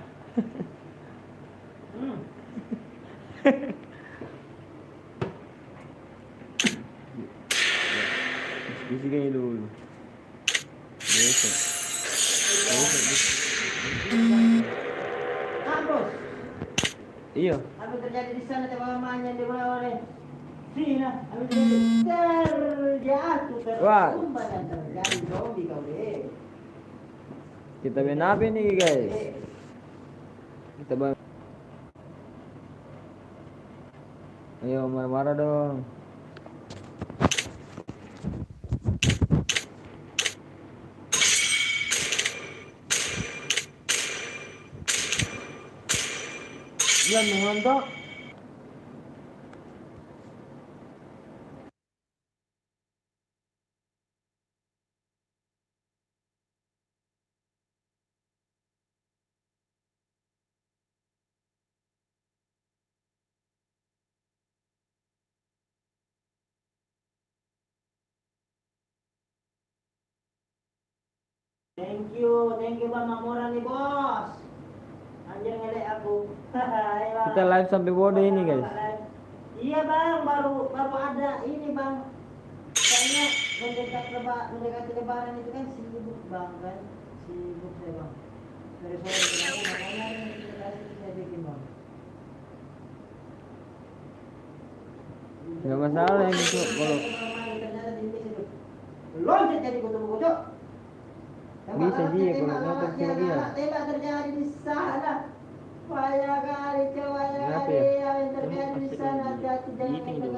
Isi kayak dulu. Besok. Bos. Iya. Apa terjadi di sana coba mamanya di oleh Sina, apa terjatuh Wah. tertumba dan terjadi zombie kau deh. Kita main apa nih guys? Kita bang. Ayo marah-marah dong. Yan mengontok. Thank you Bang Mamora nih bos. Anjir ngelek aku. Ayo, Kita live sampai bodoh ini guys. Iya bang, baru ada ini bang. Kayaknya mendekati lebaran itu kan sibuk bang kan, sibuk saya bang. Dari sore makanya ini saya bikin bang. Gak masalah ini tuh kalau Ternyata di Indonesia itu loncat jadi kutu-kutu. bisa sih ya kalau nonton film dia. Tembak terjadi di sana. Banyak kali coba Kenapa kali ya? yang terjadi di sana. Hati-hati jangan ikut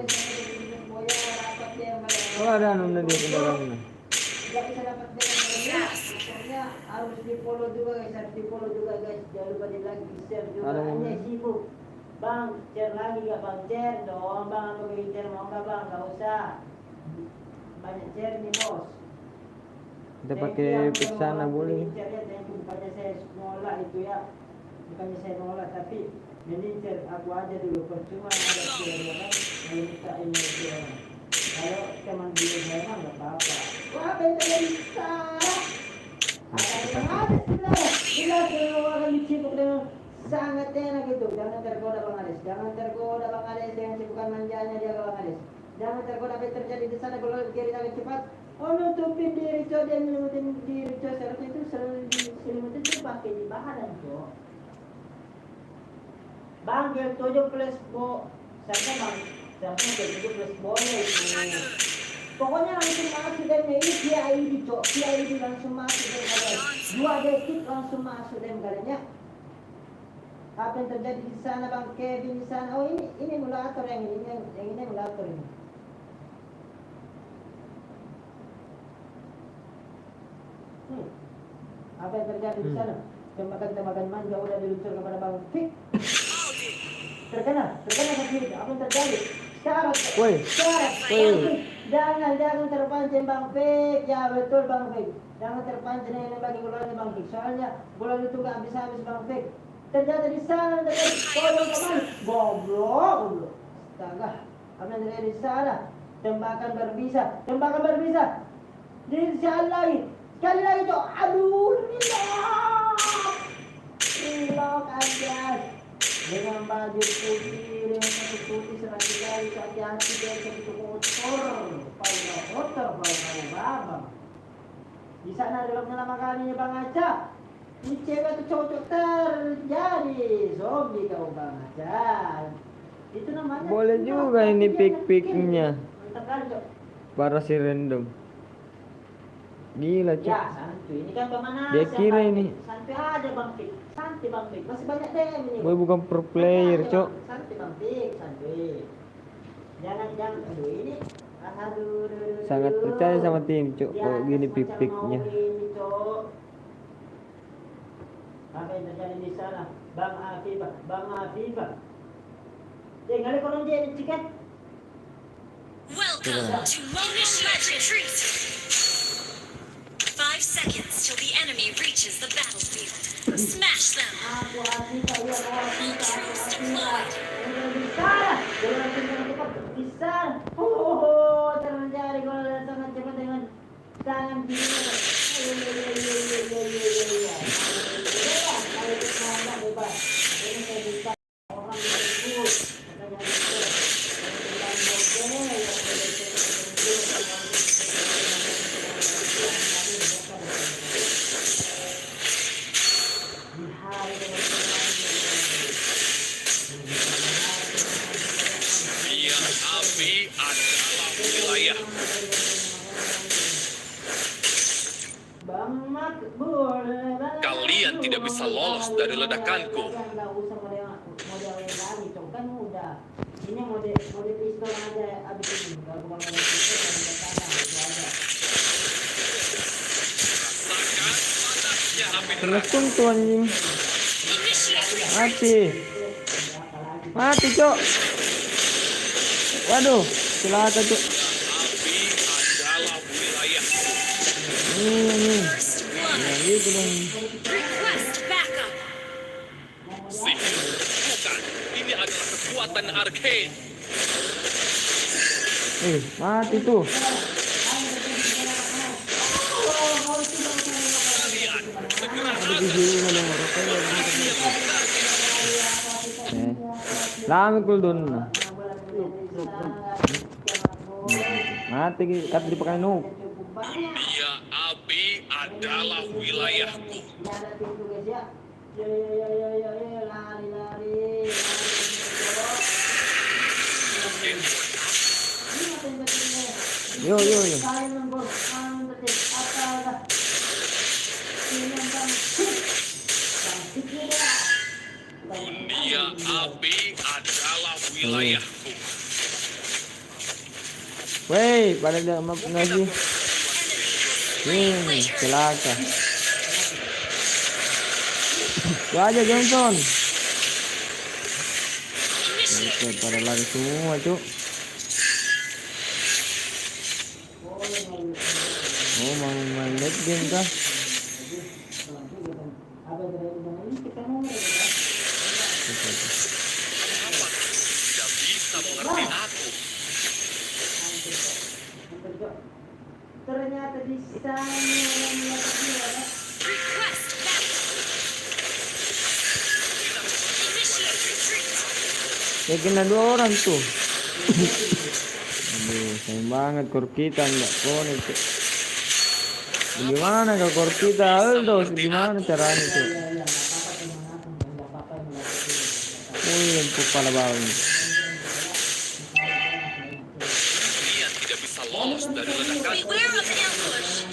boya dapat tembak. Oh ada nunda dia kendaraannya. Tidak bisa dapat dengan pokoknya harus di follow juga guys, jangan lupa di like, di share juga. Ada Hanya yang- sibuk bang, share lagi gak bang, share dong bang, apa bikin share mau gak bang, gak usah banyak share nih bos. Kita pakai peksana boleh. Bukannya saya nolak itu ya, bukannya saya nolak tapi menincer aku aja dulu, percuma ada share ya kan, kalau kita ini share. Kalau teman dia saya mah nggak apa-apa. Wah, betul bisa. Ada yang ada jelas orang sibuk dengan sangat enak itu. Jangan tergoda Bang Ades, jangan tergoda Bang Ades dengan sibukan manjanya dia Bang Ades. Jangan tergoda apa yang terjadi di sana kalau kiri sangat cepat. Oh, nutupin diri Cok, dia nyelimutin diri Cok, seharusnya itu selimutin tuh pakai di badan Cok. Bang, yang 7 plus bo, saya bang, sampai 7 plus boleh itu. Pokoknya langsung masuk dan ini PID Cok, PID langsung masuk dan kalian 2 detik langsung masuk dan kalian ya. Apa yang terjadi di sana Bang Kevin di sana? Oh ini emulator yang ini emulator ini. Apa yang terjadi di sana? Tembakan manja udah diluncur kepada Bang Fik. Terkena sakit. Apa yang terjadi? Sekarang. Jangan terpancing Bang Fik. Ya betul Bang Fik. Jangan terpancing ini bagi bola Bang Fik. Soalnya bola itu gak habis-habis Bang Fik. Terjadi di sana, tolong teman, goblok. Astaga, apa yang terjadi di sana? Tembakan berbisa. Di sana lagi, sekali lagi Cok. Aduh, Rilok aja. Dengan baju putih, serati lagi, hati-hati dia itu kotor. Kotor, babang. Di sana Riloknya lama kalinya Bang Aca. Ini cewek tuh cocok terjadi zombie kau Bang Aca. Itu namanya. Boleh juga ini pick-picknya. Mantap kali Cok. Para si random. Gila Cok. Ya santuy, ini kan pemanasan. Dia kira ini. Santuy aja Bang Fik. Santuy Bang Fik. Masih banyak DM ini. Boy bukan pro player Cok. Santuy Bang Fik, santuy. Jangan aduh ini. Aduh. Sangat percaya sama tim Cok. Oh gini pick-picknya. Apa yang terjadi di sana? Bang Afifah. Tinggal kalau dia tiket. Welcome to Monish Retreat. 5 seconds till the enemy reaches the battlefield. Smash them. Aku Afifah, ya Troops deployed. Di sana. Oh, terjadi gol sangat cepat dengan tangan kiri. Api adalah wilayah. Kalian tidak bisa lolos dari ledakanku. Nggak usah model yang lari, kan udah. Ini mode pistol aja abis ini. Kalau bukan mode pistol kan udah tanah itu aja. Rasakan panasnya api Telepon tuh anjing. Mati Cok. Waduh, celaka Cok. api adalah wilayah. Ini. First blood. Nah, gitu dong. Request backup. Sihir. Bukan. Ini adalah kekuatan arcane. Mati tuh. Kalian segera Lami kuldun. Mati kat dipakai nuk. dunia api adalah wilayahku. Yo. Dunia api adalah wilayahku. Woi, pada dia mampu lagi. Celaka. Itu aja Johnson. Oke, pada lari semua, Cuk. Oh, mau main late game kah? Tidak bisa mengerti aku. Ternyata di sana Request backup. Initiate retreat. Ya kena 2 orang tuh. Aduh, sayang banget kor kita enggak konek. Cuk. Gimana kalau kita Aldo? Gimana caranya tuh? Wih, empuk pala bawang. Kalian tidak bisa lolos dari ledakanku. Beware of ambush.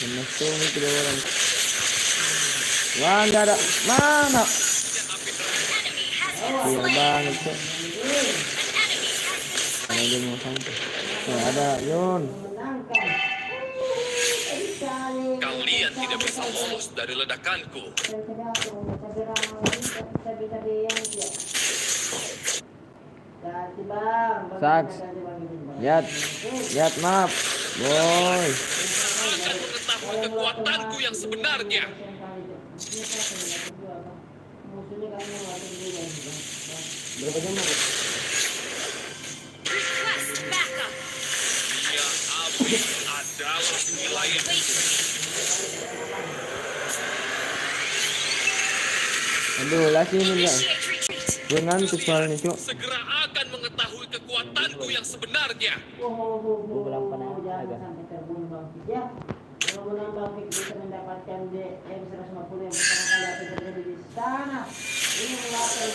Langsung itu orang. Wah, nggak ada. Mana? Iya banget tuh. Ada dia mau sampai. Ada Yon. Kalian tidak bisa lolos dari ledakanku. Saks. Lihat maaf. Boy. Akan mengetahui kekuatanku yang sebenarnya. Berapa jam mau? Request backup. Dunia api adalah wilayah. Aduh, lagi ini ya. Initiate retreat. Gue ngantuk soalnya, Cuk. Segera akan mengetahui kekuatanku yang sebenarnya. Jangan sampai terbunuh Bang. Ya, kalau menang Bang bisa mendapatkan DM 150 yang pertama kali apa yang terjadi di sana. Ini melapor.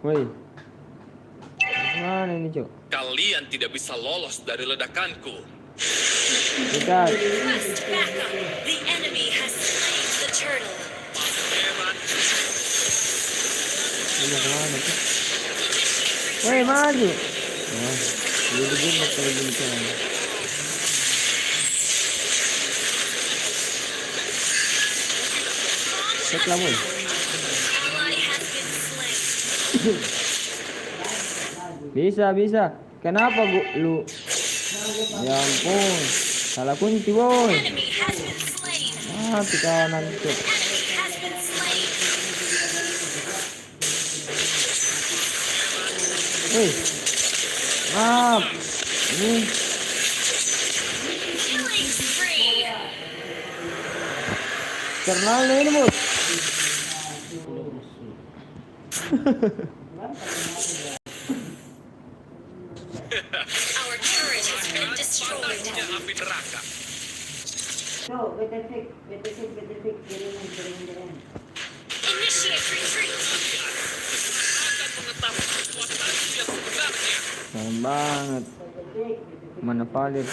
Woi. Mana ini, Cuk? Kalian tidak bisa lolos dari ledakanku. Kita Request backup. The enemy has slain the turtle. Pangeran ini kemana, Cuk? Woi, maju. Nah, jadi gini kalau gini caranya. Cek lah, woi. Ally has been slain. Bisa. Kenapa lu? Ya ampun. Salah kunci, boy. Enemy has been slain. Mati kanan, Cuk. Enemy has been slain. Woi. Maaf. Ini Killing spree. karena ini, bos. Our turret has been destroyed. panasnya api neraka. So, betul, kirim. Initiate retreat. Akan mengetahui kekuatanku yang sebenarnya. Keren banget. Mana Valir?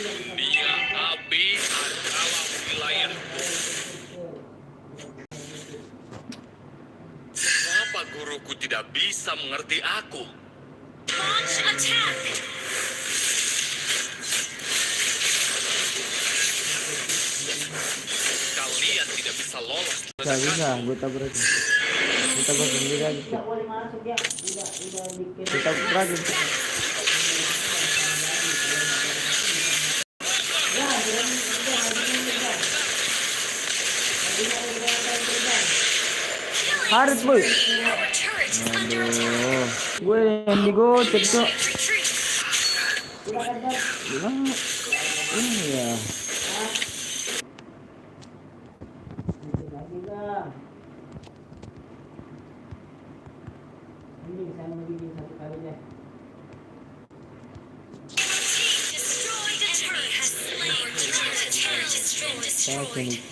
Dunia api adalah wilayahku. Mengapa guruku tidak bisa mengerti aku? Launch attack. Kalian tidak bisa lolos. Bisa, gue tabrak. Kita tabrak sendiri aja. Tidak boleh masuk ya. Udah bikin. Kita tabrak. Harus, boy. Our turret is under attack. Oh, gue yang digotek, Cuk. Initiate retreat. Gimana? Ini ya. Lagi Bang. Ini saya mau bikin satu kali deh. Destroyed the turret. Has slain. Our turret has been destroyed.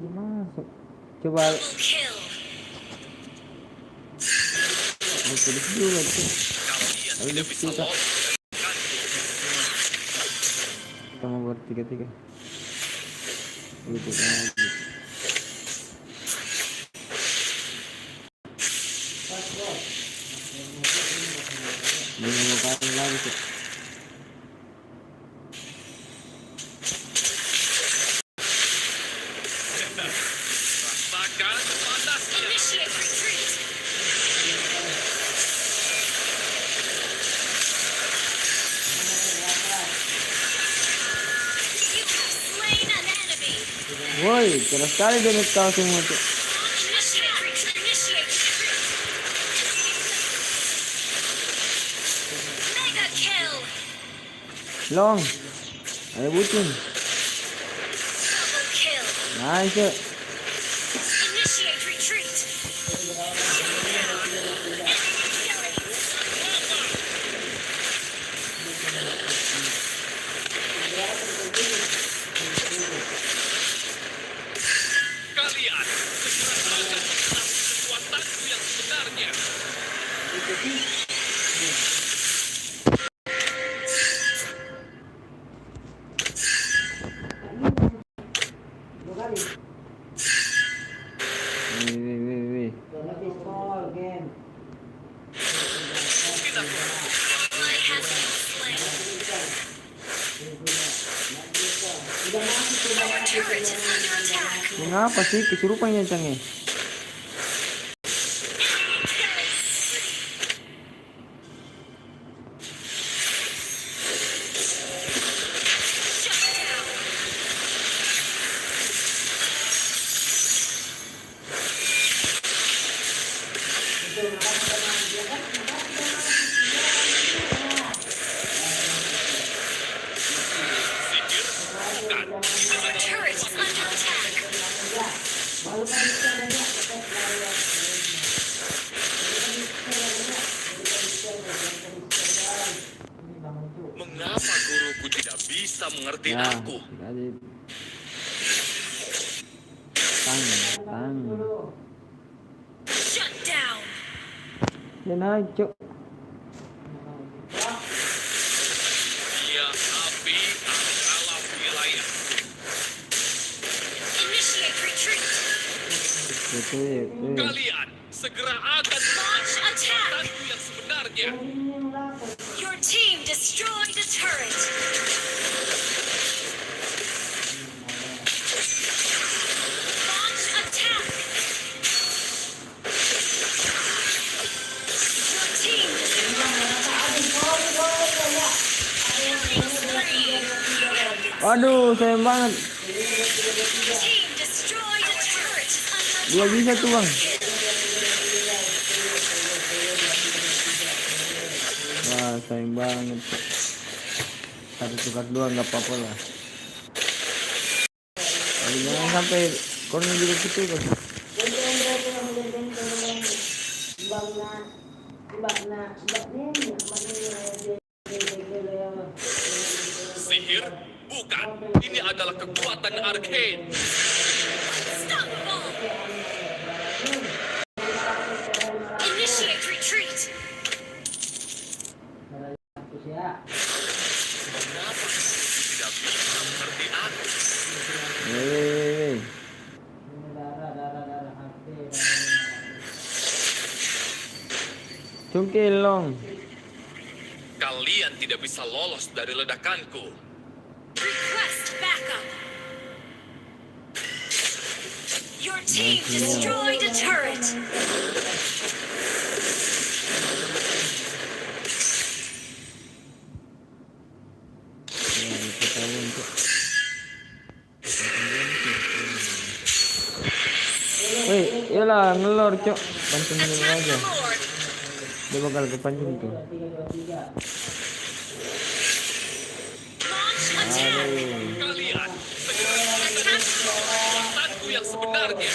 Masuk. Coba Double kill. tulis juga, Cuk. Kalian tidak bisa kita. lolos. Kita mau bertiga-tiga. Gitu kan. Ini mau pakai lagi, Cuk. Rasakan panasnya. Initiate retreat. You have slain an enemy. Woi, keras sekali damage kau semua, Cuk. Launch Long. Ayo bucin. Double kill. Nice. Initiate retreat. Kalian segera akan mengetahui kekuatanku yang sebenarnya. Dua kali. Wih. Habis call game. Mungkin aku Ally has been slain. Our turret is under attack. Mengapa sih kesurupan ya Cang? Shut down. sihir, bukan. Our turret is under attack. Mengapa guruku tidak bisa mengerti Ya, aku? tadi. Tang. Shut down. Ya naik, Cok. Dia api adalah wilayah. Initiate retreat. Betul. Kalian segera akan Launch attack. kekuatanku yang sebenarnya. Your team destroyed the turret. Launch attack. Your team Waduh, sayang banget. team destroyed the turret. Dia bisa tuh, Bang. Wah, sayang banget. Satu tukar dua nggak apa-apa lah. Tapi jangan sampai corner juga gitu, Bang. Sihir? Bukan. Ini adalah kekuatan arcane. Unstoppable. Initiate retreat. Mengapa guruku tidak bisa mengerti aku? Weh. Cungkil long. Kalian tidak bisa lolos dari ledakanku. Request backup. Your team destroyed a turret. Ya, kita tahu untuk. Weh, iyalah ngelor, Cok. Bantu ngelor Attack aja. the Lord. Dia bakal kepancing tuh. Launch attack. Kalian segera Attack the Lord. kekuatanku yang sebenarnya.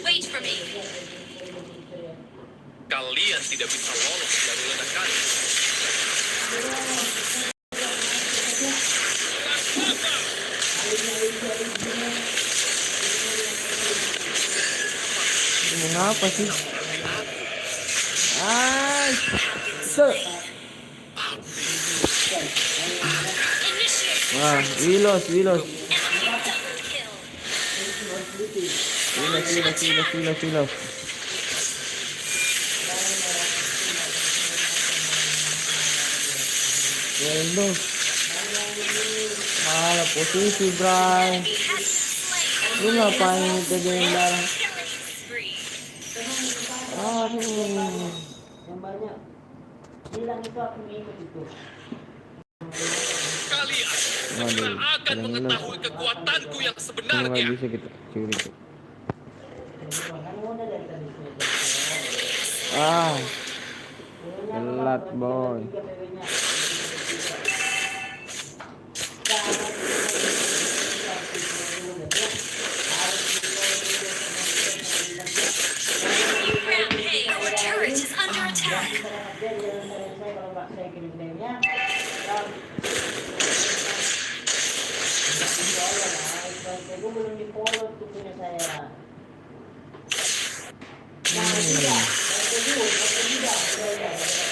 Wait for me. Kalian tidak bisa lolos dari ledakanku. Mengapa sih? Initiate. Wah, Wilos. Enemy double kill. Wilos. Wilos. Malah posisi, Bray. Enemy has been slain. Lu ngapain pegang darah? Killing spree. Aduh. Yang banyak hilang itu aku ngikut itu. Kalian segera akan mengetahui kekuatanku yang Nggak sebenarnya. bisa kita curi tuh. Kan udah dari tadi. Ah, Punya Telat, boy. Our turret is under attack. Belum di-follow tuh punya saya.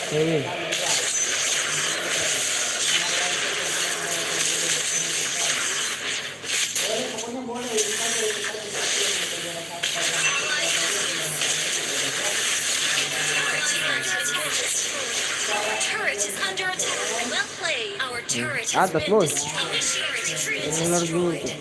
Hei. Pokoknya boleh. Our turret is under attack. Well played. Our turret has Atas, been boy. destroyed. Ular dulu tuh.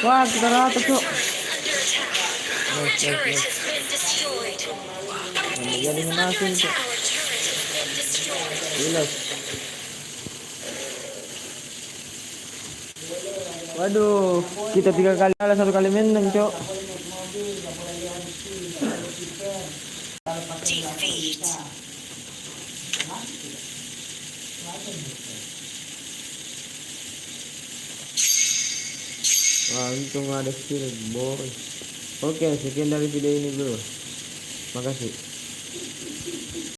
Wah, kita rata, Cok. Our turret has been destroyed. Jadi menasin, Cok. Our turret has been destroyed. Jelas. Waduh, kita 3 kali kalah, 1 kali menang, Cok. Defeat. Wah, untung ada skill, boy. Oke, sekian dari video ini, bro. Makasih.